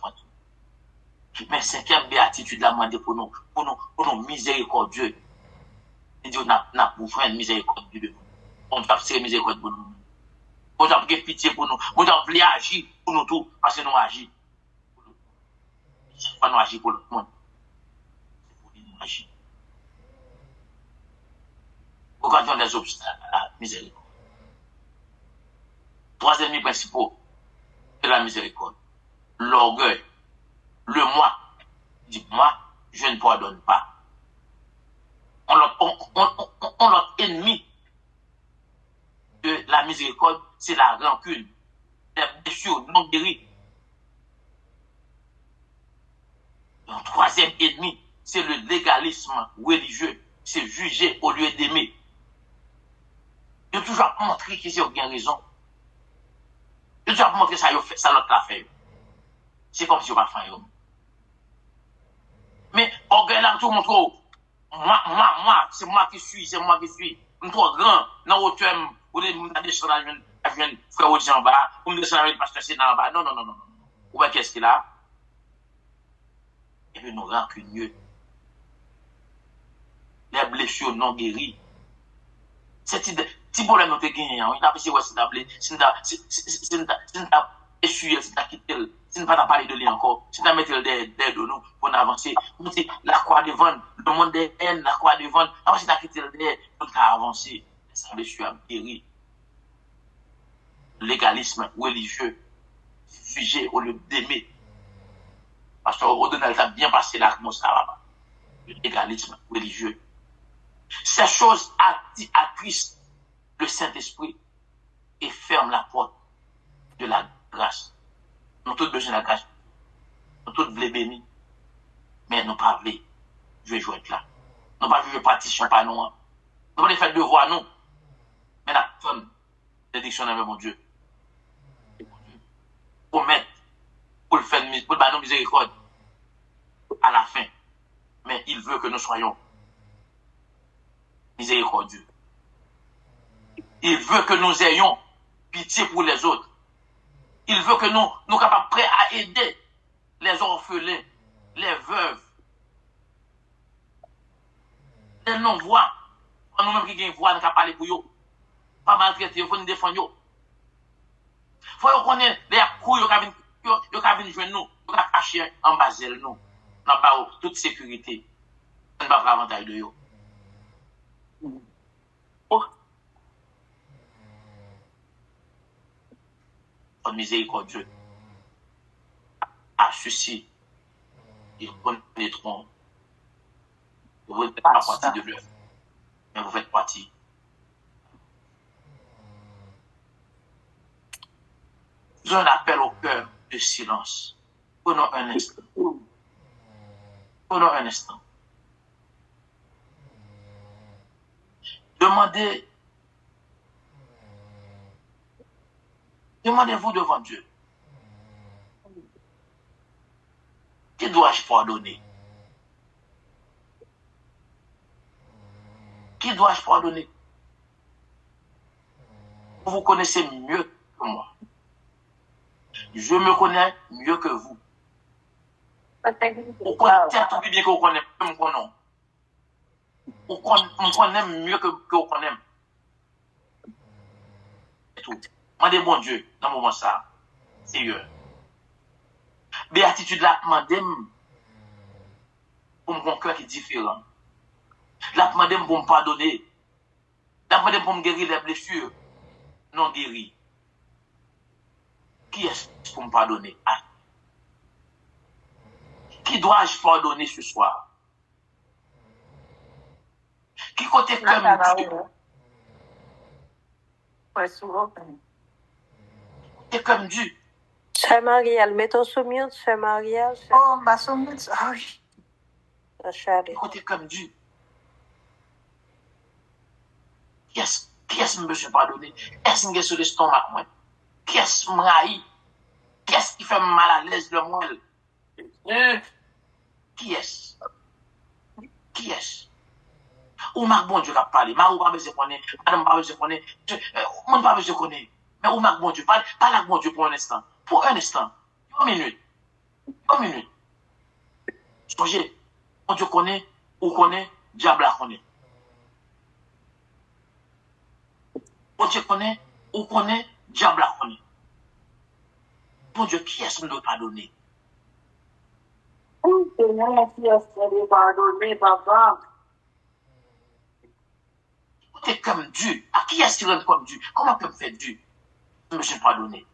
Mais cinquième béatitude, la demande pour nous miséricordieux. Et Dieu n'a besoin de miséricorde de nous. On doit faire miséricorde pour nous. On doit avoir pitié pour nous. On doit agir pour nous tous, parce que nous agissons. Chaque fois nous agissons pour le monde. C'est pour nous agir. Regardons les obstacles à la miséricorde. Trois ennemis principaux de la miséricorde. L'orgueil. Le moi. Dit moi, je ne pardonne pas. On l'autre ennemi de la miséricorde, c'est la rancune. Les blessures non guéries. Le troisième ennemi, c'est le légalisme religieux. C'est juger au lieu d'aimer. Il a toujours montré qu'ils ont bien raison. Il a toujours montré ça, ça l'autre l'a fait. C'est comme si on va faire. Mais orgueil là, tout montre, moi, c'est moi qui suis. Je suis trop grand, dans le hauteur, ou des choses à jeune frère Odji en bas, ou me descendre avec le pasteur c'est en bas. Non. Ou bien qu'est-ce qu'il a? Et puis nous rancunieux. Les blessures non guéries. C'est petit problème nous te gagné. Il a pensé c'est essuyé, c'est quitté. Si nous ne pas parler de lui encore, si nous mettre d'aide de nous pour avancer, nous dit la croix devant, le monde des haines, la croix devant, avant si nous quitté d'aide, nous avons avancé. Ça blessure a guéri. Légalisme religieux, sujet au lieu d'aimer. Parce que O'Donnell a bien passé l'atmosphère là-bas. Le légalisme religieux. Ces choses attristent le Saint-Esprit et ferment la porte de la grâce. Nous tous besoin de la grâce. Nous tous voulons bénir. Mais nous pas voulons jouer là. Nous pas jouer partition par nous. Nous pas faire devoir nous. Mais la femme, l'édiction de mon Dieu. Pour mettre, pour le faire, pour le nous miséricorde à la fin. Mais il veut que nous soyons miséricordieux. Il veut que nous ayons pitié pour les autres. Il veut que nous soyons capables prêts à aider les orphelins, les veuves, les non-voix. Nous-mêmes qui avons voix, nous avons parlé pour eux. Pas maltraiter, il faut nous défendre. Il faut qu'on ait les couilles, ils ont jouer nous, ils ont caché en bas de nous. Nous avons toute sécurité. Nous n'avons pas avantage de eux. En miséricordieux, à ceci, ils connaîtront. Vous n'êtes pas partie de l'œuvre, mais vous faites partie. J'ai un appel au cœur de silence. Prenons un instant. Prenons un instant. Demandez-vous devant Dieu. Qui dois-je pardonner? Qui dois-je pardonner? Vous vous connaissez mieux que moi. Je me connais mieux que vous. Vous connaissez tout bien que vous connaissez, même qu'on non. Vous connaissez mieux que vous connaissez. C'est tout. Demandez bon Dieu, dans le moment ça, sérieux. Béatitude là, demandez pour mon cœur qui est différent. Là, demandez pour me pardonner. Là, demandez pour me guérir les blessures non guéries. Qui est-ce pour me pardonner? Qui dois-je pardonner ce soir? Qui côté comme Dieu? Côté comme Dieu. Sœur Marielle, mettons sous mute, Sœur Marielle. Oh, bah, sous mute, ah oui. Côté comme Dieu. Qui est-ce est-ce que je me suis pardonné? Est-ce que je sur l'estomac, moi? Qui est-ce que m'raï? Qui est-ce qui fait mal à l'aise le moi? Qui est-ce? Qui est-ce? Ou Marc bon Dieu qui a parlé, Marc pas besoin de connaître, madame pas besoin de connaître, monde pas besoin de connaître. Mais ou Marc bon Dieu, parle avec bon Dieu pour un instant. Pour un instant. Une minute. Une minute. Songez, bon Dieu connaît, ou connaît, diable la connaît. Bon Dieu connaît, ou connaît, diable la connaît. Bon Dieu, qui est-ce qui ne doit pardonner? Oui, Seigneur, qui est-ce qui doit pardonner, papa? T'es comme Dieu. À qui est-ce qui rend comme Dieu? Comment peut me faire Dieu? Je me suis pardonné.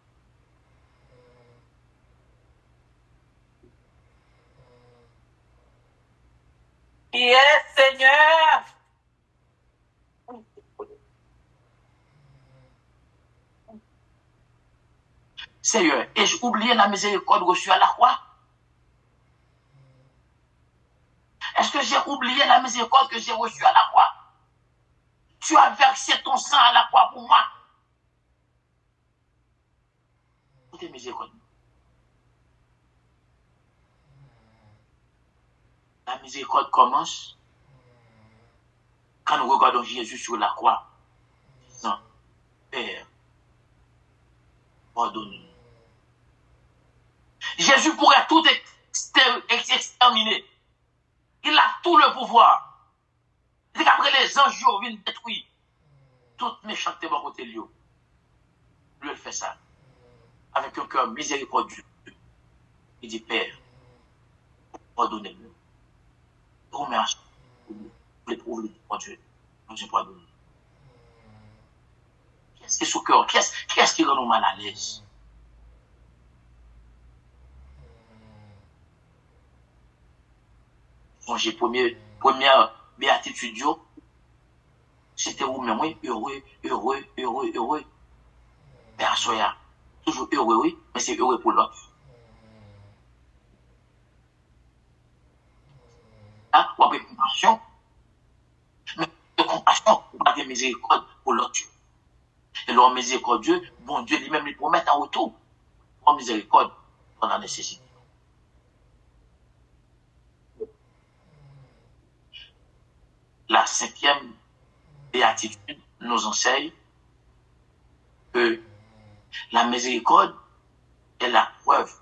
Qui est Seigneur? Seigneur, ai-je oublié la miséricorde reçue à la croix? Est-ce que j'ai oublié la miséricorde que j'ai reçue à la croix? Tu as versé ton sang à la croix pour moi. Écoutez, miséricorde. La miséricorde commence quand nous regardons Jésus sur la croix, disant, Père, pardonne-nous. Jésus pourrait tout exterminer. Il a tout le pouvoir. C'est qu'après les anges viennent détruire toute méchanceté de côté de lui. Lui, il fait ça avec un cœur miséricordieux. Il dit, Père, pardonnez-nous. Remercie pour l'éprouve de Dieu. Nous ai pardonné. Qu'est-ce qui est sous cœur? Qu'est-ce qui rend nous mal à l'aise? J'ai première béatitude, c'était vous-même, oui, heureux. Personne, toujours heureux, oui, mais c'est heureux pour l'autre. Hein? Ou avec compassion, mais de compassion, ou avec miséricorde pour l'autre. Et l'homme miséricordieux, bon Dieu lui-même lui promet en retour, pour miséricorde pendant la nécessité. La 5e béatitude nous enseigne que la miséricorde est la preuve.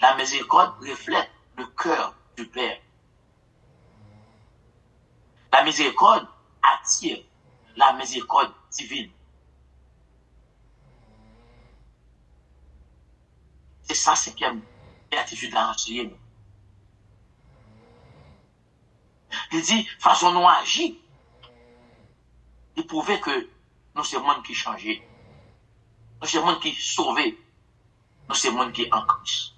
La miséricorde reflète le cœur du Père. La miséricorde attire la miséricorde divine. C'est ça, 5e béatitude là enseignée. Il dit, façon nous agir, il prouvait que nous sommes monde qui changeait. Nous sommes monde qui sauvé. Nous sommes monde qui en Christ.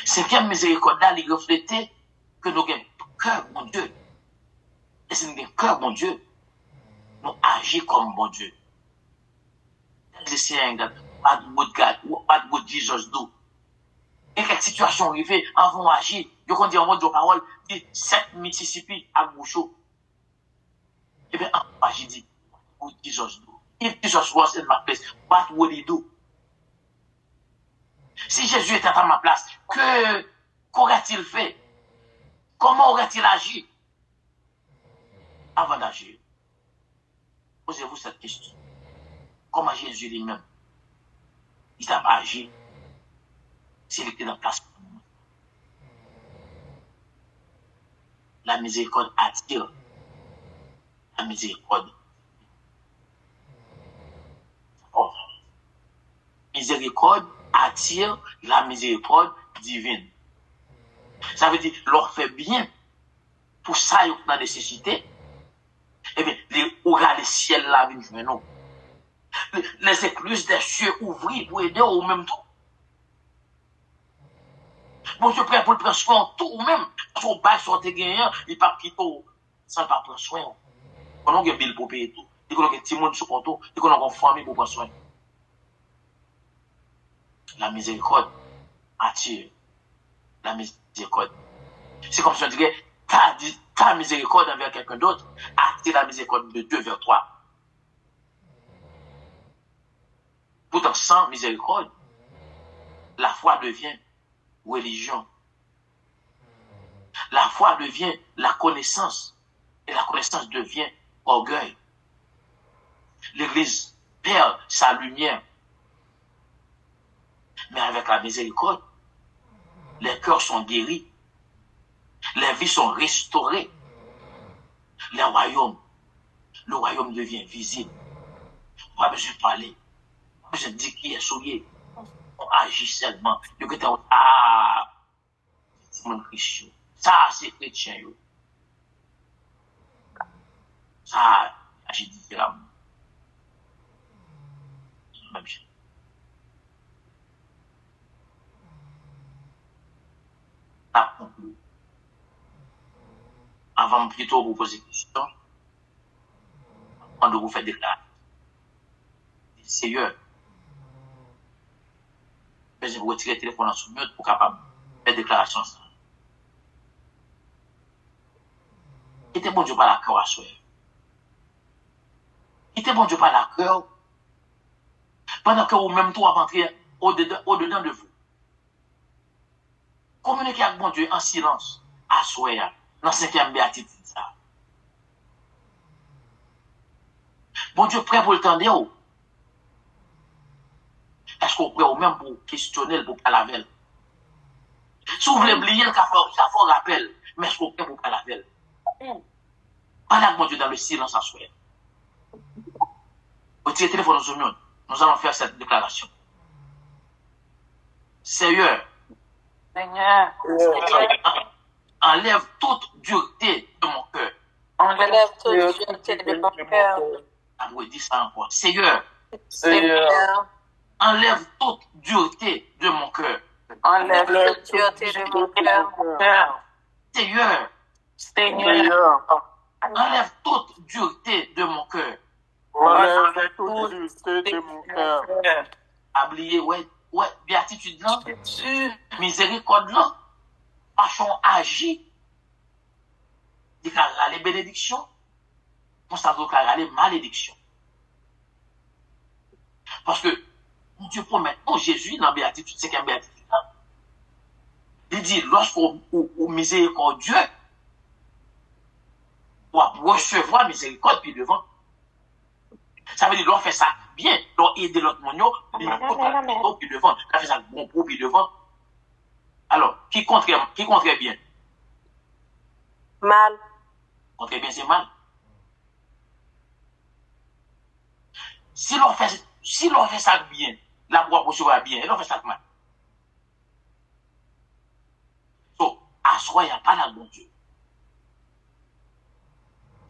5e miséricorde, il reflétait que nous avons un cœur, mon Dieu. Et si nous avons un cœur, mon Dieu, nous agissons comme mon Dieu. Pas de mot de garde, pas de mot de Jesus d'eau. Et quelle situation arrivée, avant d'agir, je qu'on dit en mode de parole, dit 7 Mississippi à Goucho. Eh bien, en agir, dit, what Jesus do? If Jesus was in my place, what would he do? Si Jésus était à ma place, qu'aurait-il fait? Comment aurait-il agi avant d'agir? Posez-vous cette question. Comment Jésus lui-même, il a agi s'il était dans la place? La miséricorde attire la miséricorde. Oh. Miséricorde attire la miséricorde divine. Ça veut dire, leur fait bien pour ça, ils ont la nécessité. Eh bien, les ciels là viennent nous. Les écluses des cieux ouvrent pour aider au même temps. Bon Dieu prêt pour le prendre soin tout ou même. Faut pas sortir gagnant, il pas quitter sans pas prendre soin. On a un bill pour payer tout. Il y a un petit monde sur compte, il y a une famille pour prendre soin. La miséricorde attire la miséricorde. C'est comme si on dirait, ta miséricorde envers quelqu'un d'autre, attire la miséricorde de Dieu vers toi. Pourtant, sans miséricorde, la foi devient religion. La foi devient la connaissance. Et la connaissance devient orgueil. L'Église perd sa lumière. Mais avec la miséricorde, les cœurs sont guéris. Les vies sont restaurées. Le royaume devient visible. On n'a pas besoin de parler. On n'a pas besoin de dire qui est souillé. On agit seulement. C'est mon Christian. Ça, c'est chrétien. Ça, agit différemment. Même chose. Avant plutôt vous poser des questions, quand vous faites des déclarations, Seigneur, je vous retirer le téléphone en sous-mute pour capable faire des déclarations. Quittez bon Dieu par la cœur à soi. Quittez bon Dieu par la cœur pendant que vous-même tout rentrer au-dedans de vous. Communiquez avec bon Dieu en silence à soi. Dans 5e béatitude. Bon Dieu prêt pour le temps de vous. Est-ce qu'on prêt ou même pour questionner, pour parler avec? Si vous voulez oublier, ça faut rappel. Mais est-ce qu'on prêt pour parler avec? Parlez avec mon Dieu dans le silence à soi. Retirez le téléphone aux unions. Nous allons faire cette déclaration. Seigneur. Enlève toute dureté de mon cœur. Enlève toute dureté de mon cœur. On dit ça encore. Seigneur. Enlève toute dureté de mon cœur. Enlève toute dureté de mon cœur. Seigneur. Enlève toute dureté de mon cœur. Enlève toute dureté de mon cœur. Oubliez, ouais, béatitude là, miséricorde là, façon agir, déclarer les bénédictions, pour ça déclarer les malédictions. Parce que Dieu promet, Jésus dans béatitude, c'est qu'un béatitude là. Il dit, lorsqu'on miséricordieux, on recevoir miséricorde puis devant. Ça veut dire, l'on fait ça bien, l'on aide l'autre monde, puis devant, l'on fait ça bon pour puis devant. Alors, qui contre bien? Mal. Contre bien, c'est mal. Si l'on fait ça bien, la voix recevoir bien, et l'on fait ça mal. Donc, à soi, il n'y a pas la bon Dieu.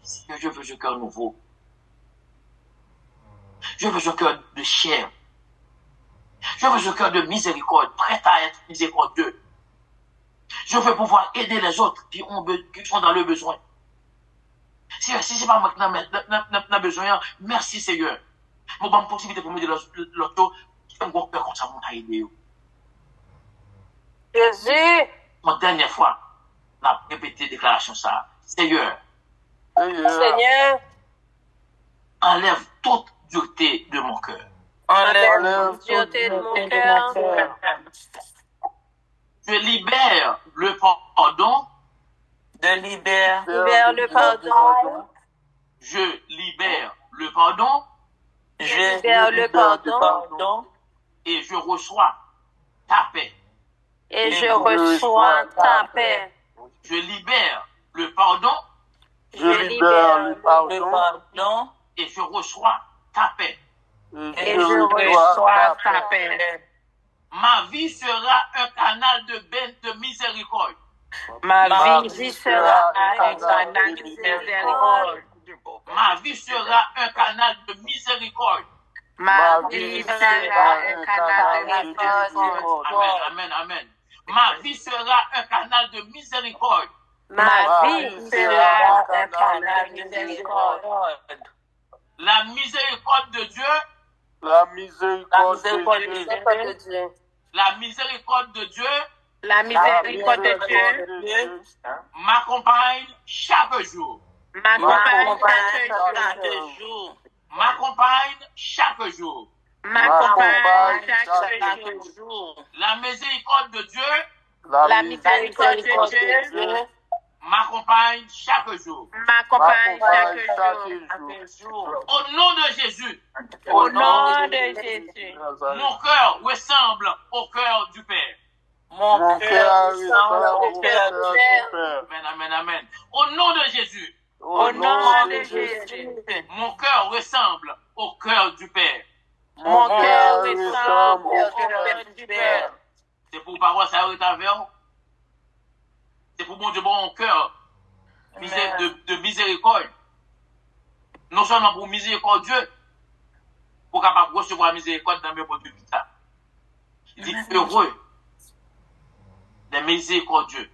Si je veux ce cœur nouveau, je veux ce cœur de chair. Je veux ce cœur de miséricorde, prêt à être miséricordieux. Je veux pouvoir aider les autres qui sont dans le besoin. Si c'est pas moi qui n'a besoin, merci Seigneur. Je vais possibilité pour me dire l'autre, je vais me faire comme ça pour aider. Jésus. Une dernière fois, on a répété la déclaration ça. Seigneur. Enlève toute dureté de mon cœur. Enlève toute dureté de mon cœur. Je libère le pardon. Libère le pardon. Je libère le pardon. Je libère le pardon. Et je reçois ta paix. Et je reçois ta paix. Je libère le pardon. Je libère le pardon. Et je reçois ta paix. Et je reçois ta paix. Ma vie sera un canal de miséricorde. Ma vie sera un canal de miséricorde. Ma vie sera un canal de miséricorde. Ma vie sera un canal de miséricorde. Amen, amen. Ma vie sera un canal de miséricorde. Ma vie sera un canal de miséricorde. La miséricorde de Dieu. La miséricorde de Dieu. La miséricorde de Dieu. La miséricorde de Dieu m'accompagne chaque jour. m'accompagne chaque jour. M'accompagne chaque jour. M'accompagne chaque jour. La miséricorde de Dieu La miséricorde de Dieu m'accompagne chaque jour. m'accompagne chaque jour. Au nom de Jésus, Au nom de Jésus, mon cœur ressemble au cœur du Père. mon cœur ressemble au cœur du Père. Amen, amen, amen. Au nom de Jésus, Au nom de Jésus, mon cœur ressemble au cœur du Père. mon cœur ressemble au cœur du Père. C'est pour parole ça est avec vous. C'est pour mon Dieu bon cœur de miséricorde. Non seulement pour miséricordieux, pour capable recevoir miséricorde dans mes potes de ça. Il dit heureux des miséricordieux,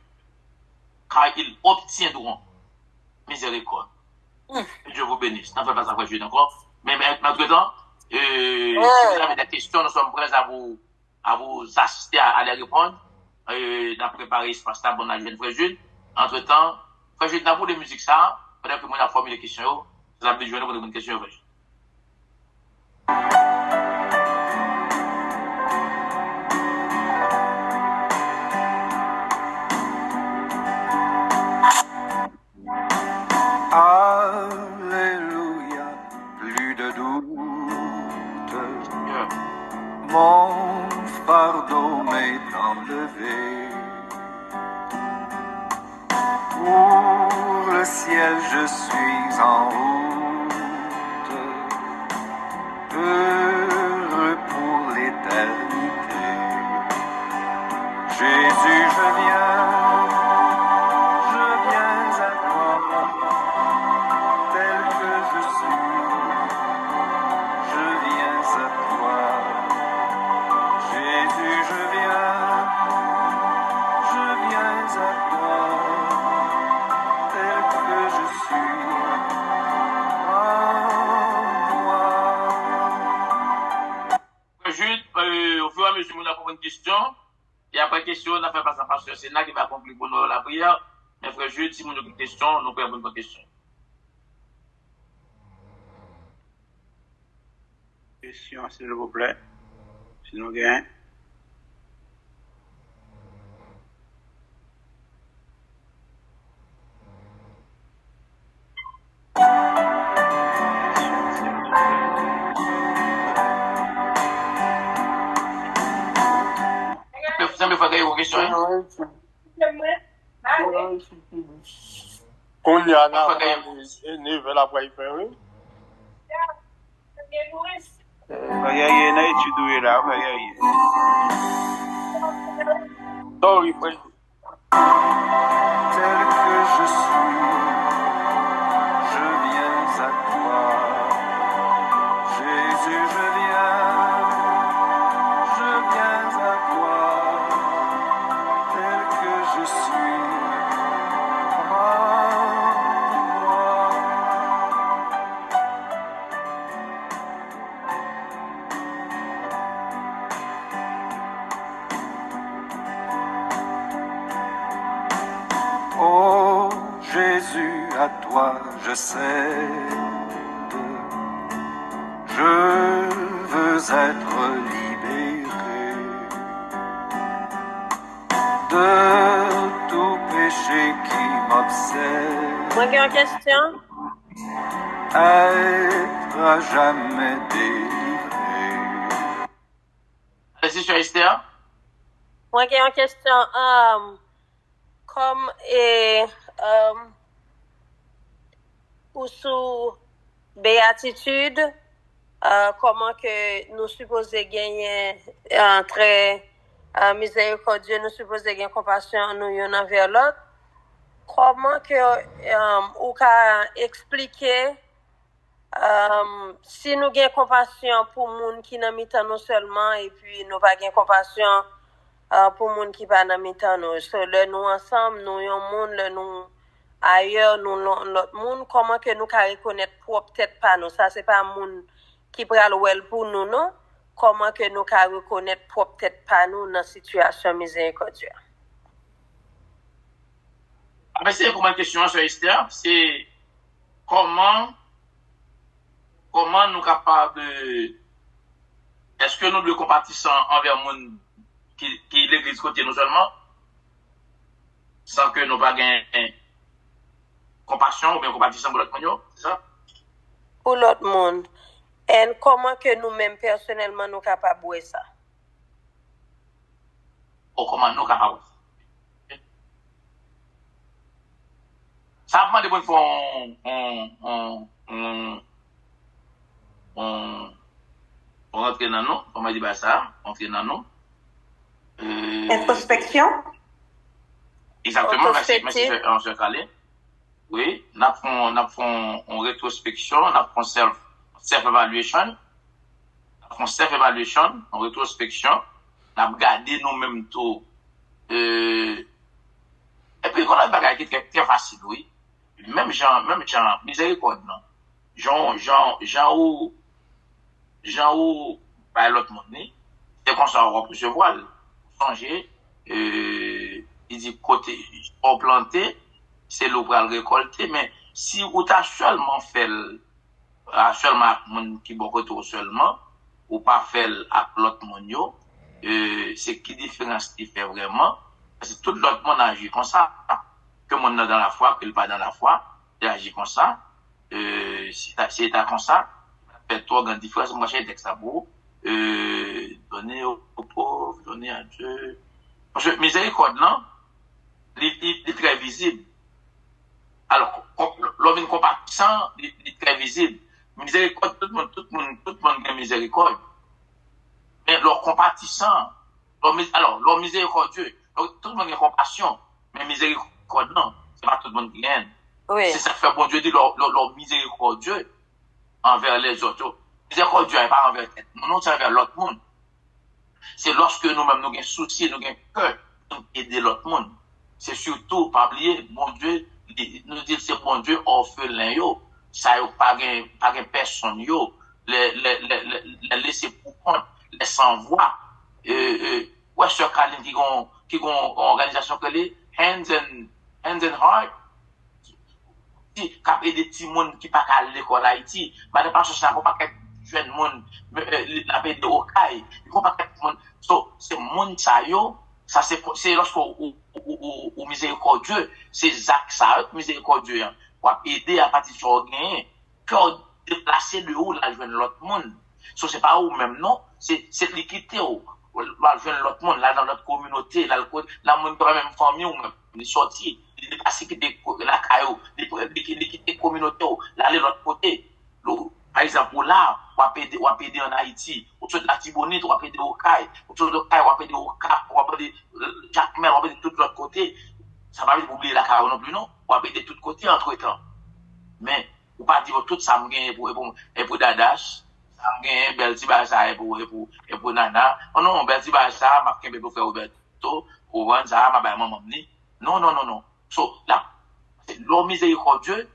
car ils obtiendront miséricorde. Dieu vous bénisse. N'en faites pas ça pour Dieu encore. Mais entre-temps, si vous avez des questions, nous sommes prêts à vous assister à les répondre. D'à préparer espace là, bon, jeune frère Jules. Entre-temps, frère Jules, dans pour des musiques ça, pendant que moi, j'ai formulé les questions, vous avez besoin de répondre à une question, frère Jules. Alléluia, plus de doute. Mon fardeau m'est enlevé. Pour le ciel, je suis en route. Heureux pour l'éternité. Jésus, je viens à toi, tel que je suis. Je viens à toi. Jésus, je viens à toi, tel que je suis, en moi. Jules, au fur et à mesure, on a pour une question, et après question, on a fait passer à Pasteur Sénat qui va conclure pour nous la prière. Mais frère Jules, si vous avez une question, nous pouvons répondre à une question. Question, s'il vous plaît. Si nous gagnons. Ça me fait qu'il y ait une question. Qu'on y a là, ne veut la voir faire. Regarde, na étude là, regarde. Sorry, frère. Tel que je suis, je viens à toi. Jésus, je viens à toi. Tel que je suis, en moi. Oh Jésus, à toi je cède. Je veux être libéré de tout péché qui m'obsède. Moi qui ai une question. Être à jamais délivré. Allez-y, sur Esther. Moi qui ai une question. Comme pour sous béatitude, comment que nous supposons gagner très miséricordieux, nous supposons gagner compassion nous y'en envers l'autre. Comment que ou ka expliquer si nous gagnons compassion pour moun qui n'a mis nous seulement et puis nous pas gagner compassion pour moun qui pas dans mitan nous. So, le nous ensemble, nous yon moun, le nous ailleurs, nous l'autre moun, comment que nous ka reconnaître propre tête pas nous. Ça c'est pas moun qui pral wel pour nous non. Comment que nous ka reconnaître propre tête pas nous dans situation miséricordieuse. c'est pour ma question sur Esther, c'est comment nous capables de, est-ce que nous le compatissons envers le monde qui l'église côté nous seulement, sans que nous pas gagner compassion ou bien compatissant pour l'autre monde, c'est ça? Pour l'autre monde. Et comment que nous-mêmes personnellement nous capables de ça? Ou comment nous capables? Ça demande de on rentre dans nous, on m'a dit ça, on rentre dans nous. Introspection? Exactement, merci on se calé. Oui, nous avons une rétrospection, nous avons self-evaluation, en rétrospection, nous avons gardé nous-mêmes tout. Et puis, quand on a des bagages qui est très facile, oui. Même Jean, miséricorde, non. Jean ou, par l'autre monde, c'est comme ça, on peut se voir, changer, il dit, côté, on planter, c'est l'eau pour le récolter, mais si vous t'as seulement fait, seulement, qui bon retour seulement, ou pas fait à l'autre monde, c'est qui différence qui fait vraiment, parce que tout l'autre monde agit comme ça, que mon dans la foi, que le pas dans la foi, il agit comme ça, si t'as comme ça, fait-toi grande différence, moi j'ai un texte à vous, donner aux pauvres, donner à Dieu. Parce que miséricorde, non, il est très visible. Alors, l'homme est compatissant, il est très visible. Miséricorde, tout le monde a miséricorde. Mais leur compatissant, leur miséricordieux, tout le monde a compassion, mais miséricorde, non, c'est pas tout le monde qui aime. Oui. C'est ça que fait bon Dieu dit leur miséricordieux envers les autres. Miséricordieux n'est pas envers tête. Non, c'est envers l'autre monde. C'est lorsque nous-mêmes nous avons souci, nous avons cœur d'aider l'autre monde. C'est surtout, pas oublier, bon Dieu, nous dit c'est bon Dieu orphelin yo. Ça yo pas gain personne yo. Les laisser pour compte, les sans voix. Ouais, sur Kaline qui ont organisation que les hands and heart. Si cap aider petits monde qui pas à l'école Haïti, bah ne pas chercher pas jeune monde la paix de Okaï, il faut pas monde. So c'est monde ça yo, ça c'est lorsque au miséricordieux, c'est Zach ça miséricordieux pour aider à partir de gagner, pour déplacer de haut la joindre l'autre monde. So c'est pas ou même non, c'est l'équité ou la joindre l'autre monde là dans notre communauté, là la monde pas même famille ou même les sortir, les dépasser la caillou, les quitter communauté là aller l'autre côté. Par exemple, là, on va aider en Haïti, autour de la Tibonite, on va aider au Caille, autour de Caille, on va aider au Cap, on va aider Jacques-Mel, on va aider tout l'autre côté. Ça va pas oublier la Caille non plus, non? On va aider de tout côté entre-temps. Mais, on va pas dire tout ça me gagne pour Dadash, ça me gagne Belti Bacha et pour Nana. Oh non, Belti Bacha, ma kembe pour faire Roberto, pour Wanza, ma baie maman. Non. So, là, l'homme miséricordieux,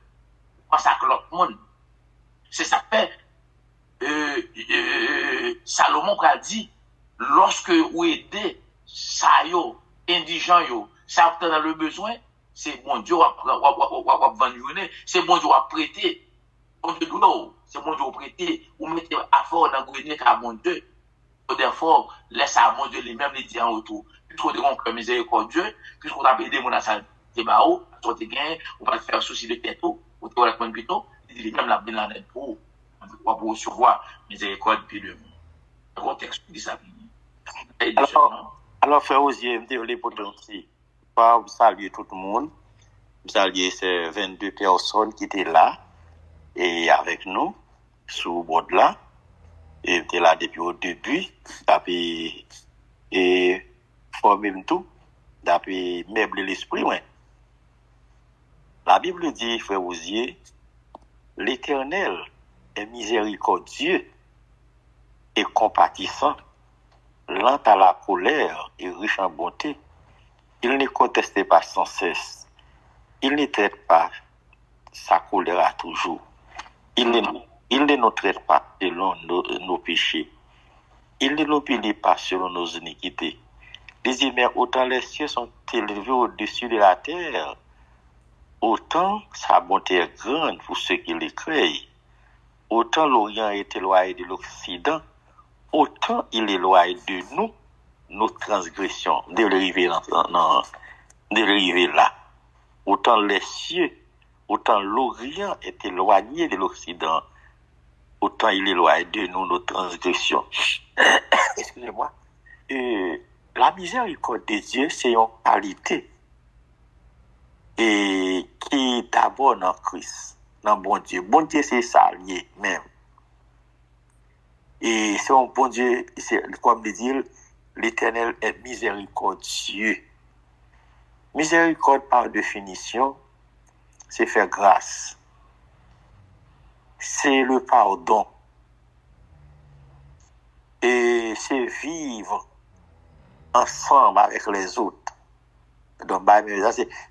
on ça que l'autre monde. C'est ça fait Salomon a dit lorsque vous aidez ça yo indigent yo ça dans le besoin c'est bon Dieu va vendre c'est bon Dieu va prêter bon Dieu c'est bon Dieu va prêter ou mettez à fort dans grenier car bon Dieu therefore laisse à bon Dieu lui-même les dire en retour puisqu'on est comme miséricordieux puisqu'on a aidé mon ça c'est ba ou sortir gain on va faire souci de tête ou te répondre plutôt il même la bien en aide pour recevoir miséricorde puis le contexte dit ça. Alors frère Osier, me désolé pour ton petit. Pas saluer tout le monde. Saluer ces 22 personnes qui étaient là et avec nous sous le bord là et étaient là depuis au début depuis et former tout depuis meubler l'esprit ouais. La Bible dit frère Osier, l'Éternel est miséricordieux et compatissant, lent à la colère et riche en bonté. Il ne conteste pas sans cesse. Il ne traite pas sa colère à toujours. Il ne nous traite pas selon nos péchés. Il ne nous punit pas selon nos iniquités. Les humains, autant les cieux sont élevés au-dessus de la terre, autant sa bonté est grande pour ceux qui les créent, autant l'Orient est éloigné de l'Occident, autant il est éloigné de nous, nos transgressions, de l'arrivée là. Autant les cieux, autant l'Orient est éloigné de l'Occident, autant il est éloigné de nous, nos transgressions. Excusez-moi. La miséricorde de Dieu, c'est une qualité. Et qui est d'abord dans Christ, dans bon Dieu. Bon Dieu, c'est ça, lié même. Et c'est un bon Dieu, c'est comme le dit, l'Éternel est miséricordieux. Miséricorde, par définition, c'est faire grâce. C'est le pardon. Et c'est vivre ensemble avec les autres. Donc,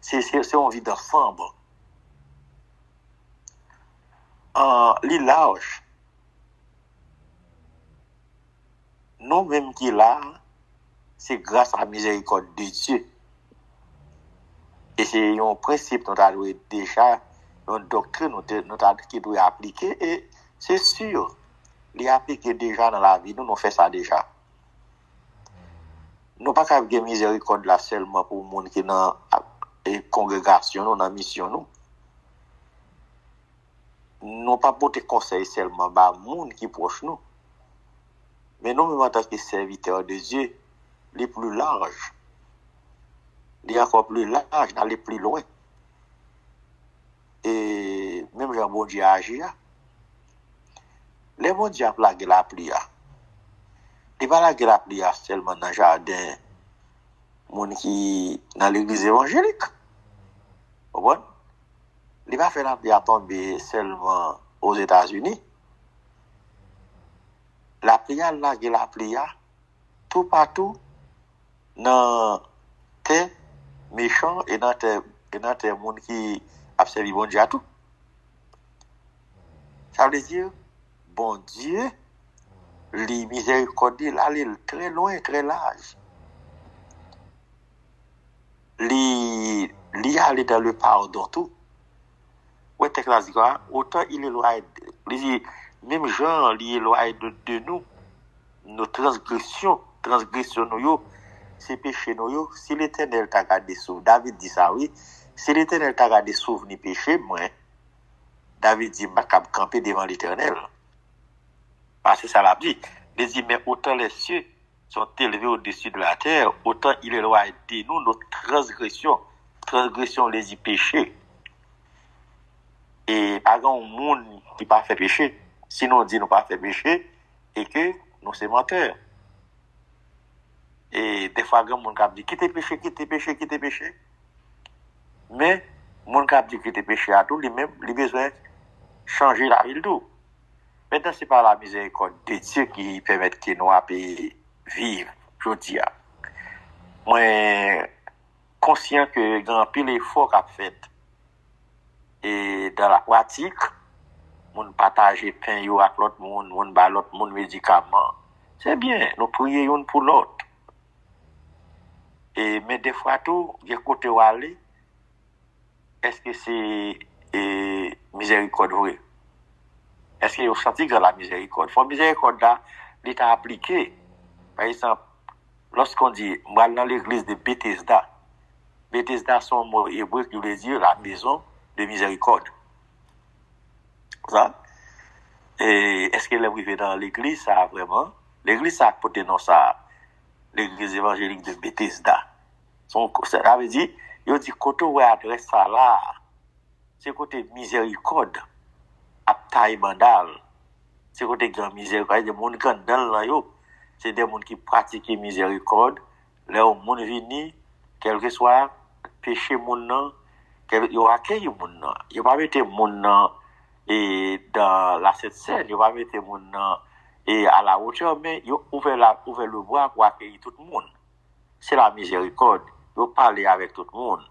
c'est on vit ensemble. L'âge, nous-mêmes qui là, c'est grâce à la miséricorde de Dieu. Et c'est un principe nous avons déjà, une doctrine qui doit appliquer, et c'est sûr, les appliquer déjà dans la vie, nous faisons ça déjà. Nous pas qu'à avoir miséricorde là seulement pour les gens qui sont dans la congrégation, dans la mission. Nous pas porter conseil seulement à les gens qui sont proches nous. Mais nous, en tant que serviteurs de Dieu, les plus larges, les encore plus larges, d'aller plus loin. Et même Jean bon Dieu a agi. Les bon Dieu a plagué la prière. Il va la guerre la seulement dans le jardin, moun qui dans l'église évangélique. Bon? Il va faire la prière tomber seulement aux États-Unis. La prière, la prière, tout partout, dans tes méchants et dans tes moun qui a servi bon Dieu à tout. Ça veut dire, bon Dieu, les miséricordieux, aller très loin, très large. Les aller dans le pardon tout. Ouais, t'es classique, autant il est loin, même gens, il est loin de nous, nos transgressions, nous, c'est péché nous, si l'Éternel t'a gardé sauve, David dit ça, oui, si l'Éternel t'a gardé sauve ni péché, moi, David dit, m'a camper devant l'Éternel. Parce que ça l'a dit. Il dit, mais autant les cieux sont élevés au-dessus de la terre, autant il est loin de nous, nos transgressions. Transgressions, les dit péché. Et par exemple, le monde qui pas fait péché, sinon on dit nous pas fait péché, et que nous sommes menteurs. Et des fois, il y a des gens qui disent, quittez péché, quittez péché, quittez péché. Mais, les gens qui disent quittez péché à tout, lui-même, il a besoin de changer la vie de tout. Maintenant, ce n'est pas la miséricorde de Dieu qui permet que nous puissions vivre, je dis. Moi, conscient que grand pile effort qu'a fait et dans la pratique, on partage pain avec l'autre monde, on bat l'autre monde médicaments. C'est bien, nous prions une pour l'autre. Mais des fois tout, il y a côté où aller. Est-ce que c'est miséricorde vrai? Est-ce qu'il y a senti que la miséricorde? La miséricorde là, l'État appliqué. Par exemple, lorsqu'on dit, moi dans l'église de Bethesda, Bethesda son mot hébreu qui veut dire la maison de miséricorde. Ça? Et est-ce qu'elle est arrivée dans l'église, ça vraiment? L'église, ça a porté dans ça, l'église évangélique de Bethesda. Ça veut dire, il dit, côté où adresse ça là, c'est côté miséricorde. Taille bandal, c'est côté grand miséricorde, des gens qui dans là yo, c'est des gens qui pratiquent miséricorde, là où moun vini, quel que soit péché moun nan, yo accueille moun nan, yo pas mettre moun nan et dans la cette scène, yo pas mettre moun nan et à la hauteur, mais yo ouvert le bras pour accueillir tout le monde. C'est la miséricorde, yo parler avec tout le monde.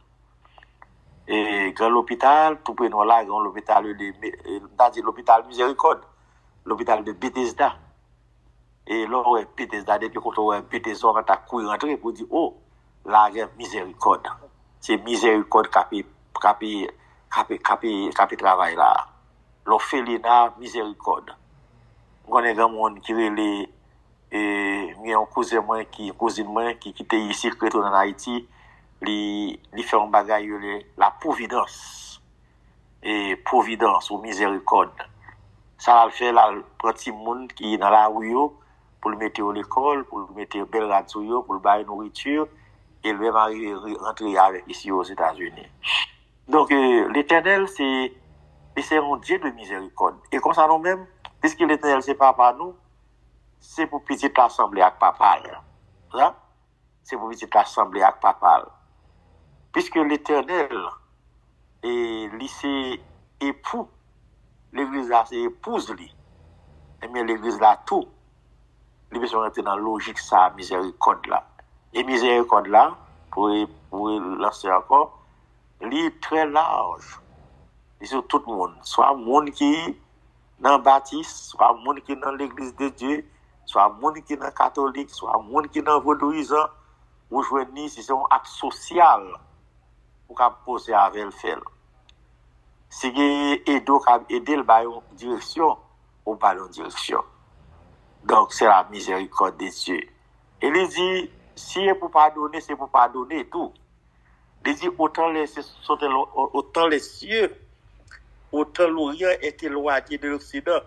Et grand l'hôpital, tout près nous là, grand l'hôpital l'hôpital Miséricorde, l'hôpital de Bethesda. Et là, Bethesda, depuis qu'on Bethesda, on a couru rentrer pour dire, oh, là, il y a miséricorde. C'est miséricorde qui Capé travail là. L'orphelinat miséricorde. On connaît grand monde qui relait un cousin moi cousine moi qui était ici qui retourne en Haïti, li fait un bagage la providence ou miséricorde. Ça va le faire là petit monde qui dans la rue pour le mettre à l'école, pour le mettre belle radio, pour le bailler nourriture et le même rentrer avec ici aux États-Unis. Donc l'Éternel c'est un Dieu de miséricorde. Et comme ça nous-mêmes, puisque l'Éternel c'est papa nous, c'est pour petite assemblée avec papa. Hein? C'est pour petite assemblée avec papa. Puisque l'Éternel est lycée époux, l'église là c'est épouse lui. Et bien l'église là tout, il besoin rentrer dans la logique ça miséricorde là. Et miséricorde là, pour lancer encore, il est très large. Et sur tout le monde, soit le monde qui est dans le baptiste, soit le monde qui est dans l'église de Dieu, soit le monde qui est dans le catholique, soit le monde qui est dans le vaudouisant, ou joindre si c'est un acte social pour poser avec le fait. Si vous aider le baillon direction, ou ballon direction. Donc c'est la miséricorde de Dieu. Et il dit, si c'est pour pardonner, c'est pour pardonner tout. Il dit, autant les cieux, autant l'Orient est éloigné de l'Occident,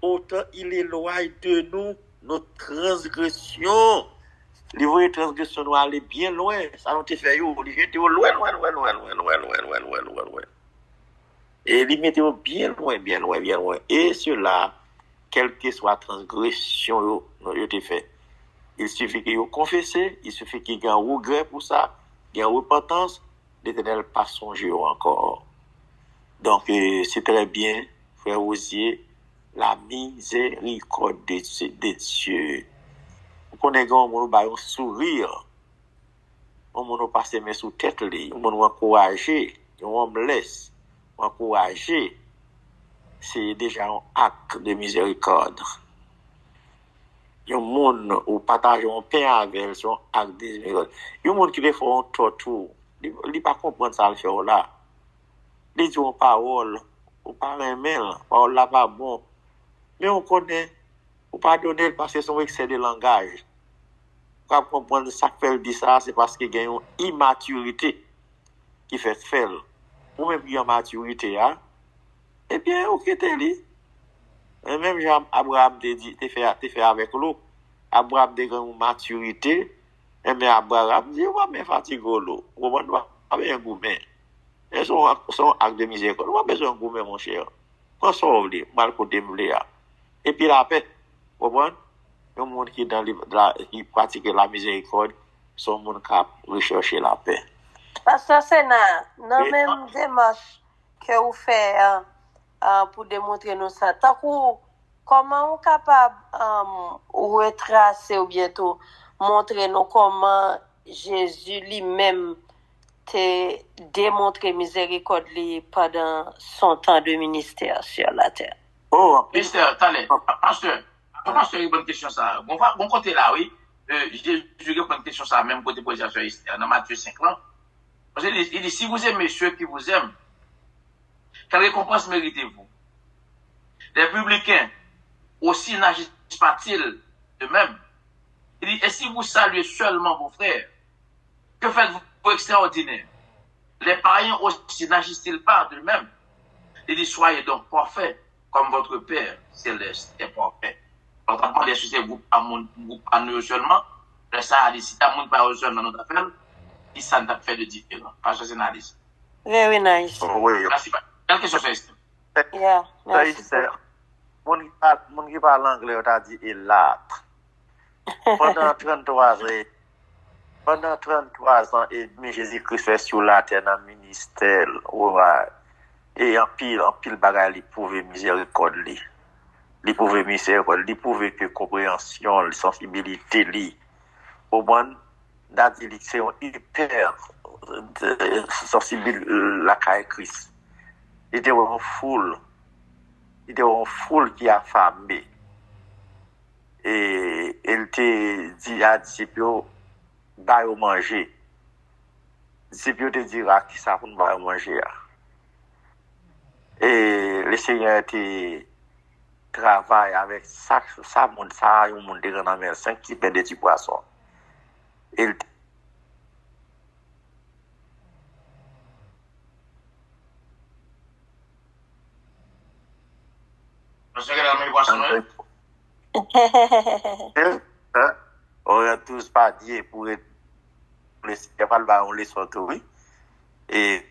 autant il éloigne de nous nos transgressions. Les vraies transgressions nous aller bien loin. Ça nous fait loin. Et il mettait bien loin. Et cela, quelle que soit la transgression, il fait. Il suffit que vous confessez, il suffit qu'il y ait un regret pour ça, il y a une repentance, l'Éternel pas songer encore. Donc, c'est très bien, frère Osier, la miséricorde de Dieu. Vous connaissez un sourire, on passe mes sous tête, on encourager, on blesse, encourager. C'est déjà un acte de miséricorde. Il y a un monde où partage un pain avec son acte de miséricorde. Il y a un monde qui fait un torture. Il ne pas comprendre ça le faire là. Il dit une parole, on parle un mail, parole là pas bon. Mais on connaît, on pardonner parce que son excès de langage. Pour comprendre ça fait dit ça, c'est parce qu'il y a une immaturité qui fait faire. Ou même il y a une maturité, hein. Eh bien, ok, t'es li. Même Jean Abraham te fait avec l'eau. Abraham a une maturité. Et bien, Abraham dit, ouais, mais fatigue l'eau. On va avoir un gourmet. Et son acte de miséricorde. On va besoin d'un gourmet, mon cher. On sauve les, mal côté m'léa. Et puis la paix. Vous comprenez? Le monde qui pratique la miséricorde, son monde qui recherche la paix. Pasteur Sénat, dans la même démarche que vous faites pour démontrer nous ça, comment on est capable de retracer ou bientôt montrer nous comment Jésus lui-même t'a démontré miséricorde pendant son temps de ministère sur la terre? Oh, ministère, attendez, pasteur, il y a une bonne question ça. Bon côté là, oui, Jésus répond une question ça, même côté posé sur Esther, dans Matthieu 5 ans. Il dit, si vous aimez ceux qui vous aiment, quelle récompense méritez-vous? Les publicains aussi n'agissent pas-ils de même? Il dit, et si vous saluez seulement vos frères, que faites-vous pour extraordinaire? Les païens aussi n'agissent-ils pas de même? Il dit, soyez donc parfaits, comme votre Père céleste est parfait. Donc, on parle de ce groupe à nous seulement. Ça a dit, si tu as monde pas seulement dans notre affaire, il s'en a fait de différent. Parce que c'est analyse. Very nice. Oui. Merci. Quelle question c'est ça? Yeah, merci. Mon qui parle anglais, on a dit il l'a. Pendant 33 ans et demi, Jésus-Christ fait sur la terre dans le ministère. Et en pile bagaille, il pouvait miséricorde. Il pouvait miséricorde. Il pouvait que compréhension, sensibilité. Au moins, c'est un hyper sensible la caille Christ. Il était un foule. Il était un foule qui a affamé. Et il te dit à disciples, bah au manger. Disciples te dira qui ça pour nous manger. Et le Seigneur était travaille avec ça monde ça un monde de grande mer 5 qui perd des petits poissons. Il Monsieur qui a mis poisson. on a tous pas dit pour le Seigneur pas le baron les sortir oui. Et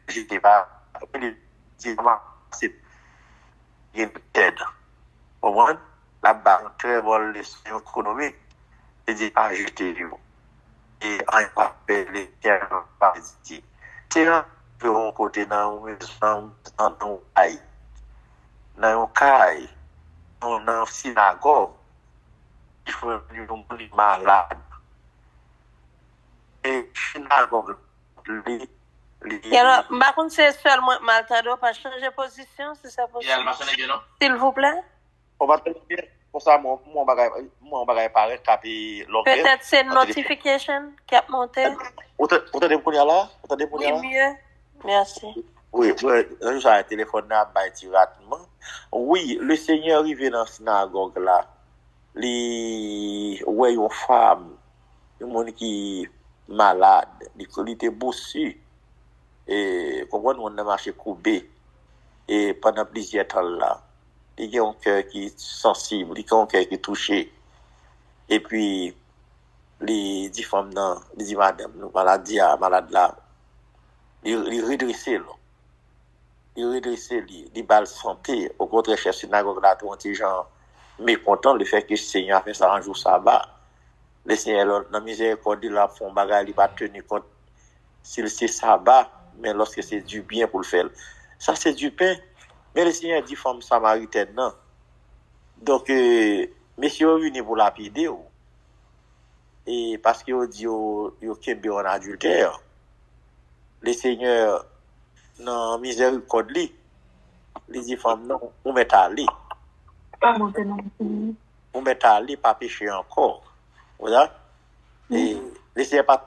j'étais pas dit c'est une aide. Au moins la banque très bonne leçon économique et dit ajouter lui. Et un appel les terres pas dit. Terre pour côté dans dans aïe. Dans un caille, dans une synagogue, il faut une malade. Et synagogue, Par contre, c'est seulement Maltado, pas changer position, si c'est Et possible. elle m'a sonné bien, non? S'il vous plaît. on va tenir bien. Pour ça, mon bagage paraît capi l'orgueil. Peut-être c'est une notification qui a monté. Vous t'entendez pour là? Vous t'entendez pour Oui, là? mieux. Merci. Oui, j'ai un téléphone là, rapidement. Oui, le Seigneur arrivé dans la synagogue là. Ouais, une femme, un monde qui malade, il était bossu. Et comment on a marché courbé. Et pendant plusieurs temps là, il y a un cœur qui est sensible, il y a un cœur qui est touché. Et puis, les 10 femmes là, les 10 madame, malade là, il redressé là. Il redressé, il bal santé. Au contraire, chez synagogue là, tout les gens mécontents le fait que le Seigneur a fait ça un jour sabbat. Le Seigneur, dans la miséricorde, il a fait un bagage, il va tenir compte s'il c'est sabbat, mais lorsque c'est du bien pour le faire. Ça, c'est du pain. Mais le Seigneur dit femme samaritaine, non. Donc, messieurs, venez pour lapider. Et parce qu'il dit, il y a un adultère. Le Seigneur, non, miséricorde, il dit femme, non, on met à lui. On met à lui, pas pécher encore. Voilà. Et le Seigneur pas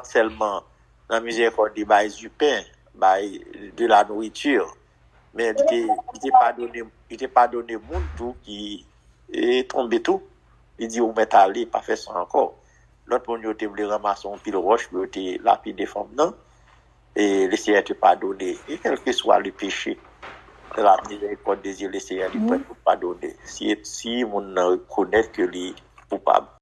seulement dans la miséricorde, il bail du pain, de la nourriture. Mais il n'était pas donné monde tout qui est tombé tout. Il dit, on met à lui, pas fait ça encore. L'autre monde, il voulait ramasser un pile roche, il était lapide des femmes, non? Et le Seigneur te pardonner. Et quel que soit le péché, la miséricorde des yeux, le Seigneur ne peut pas pardonner. Si on reconnaît que les coupables.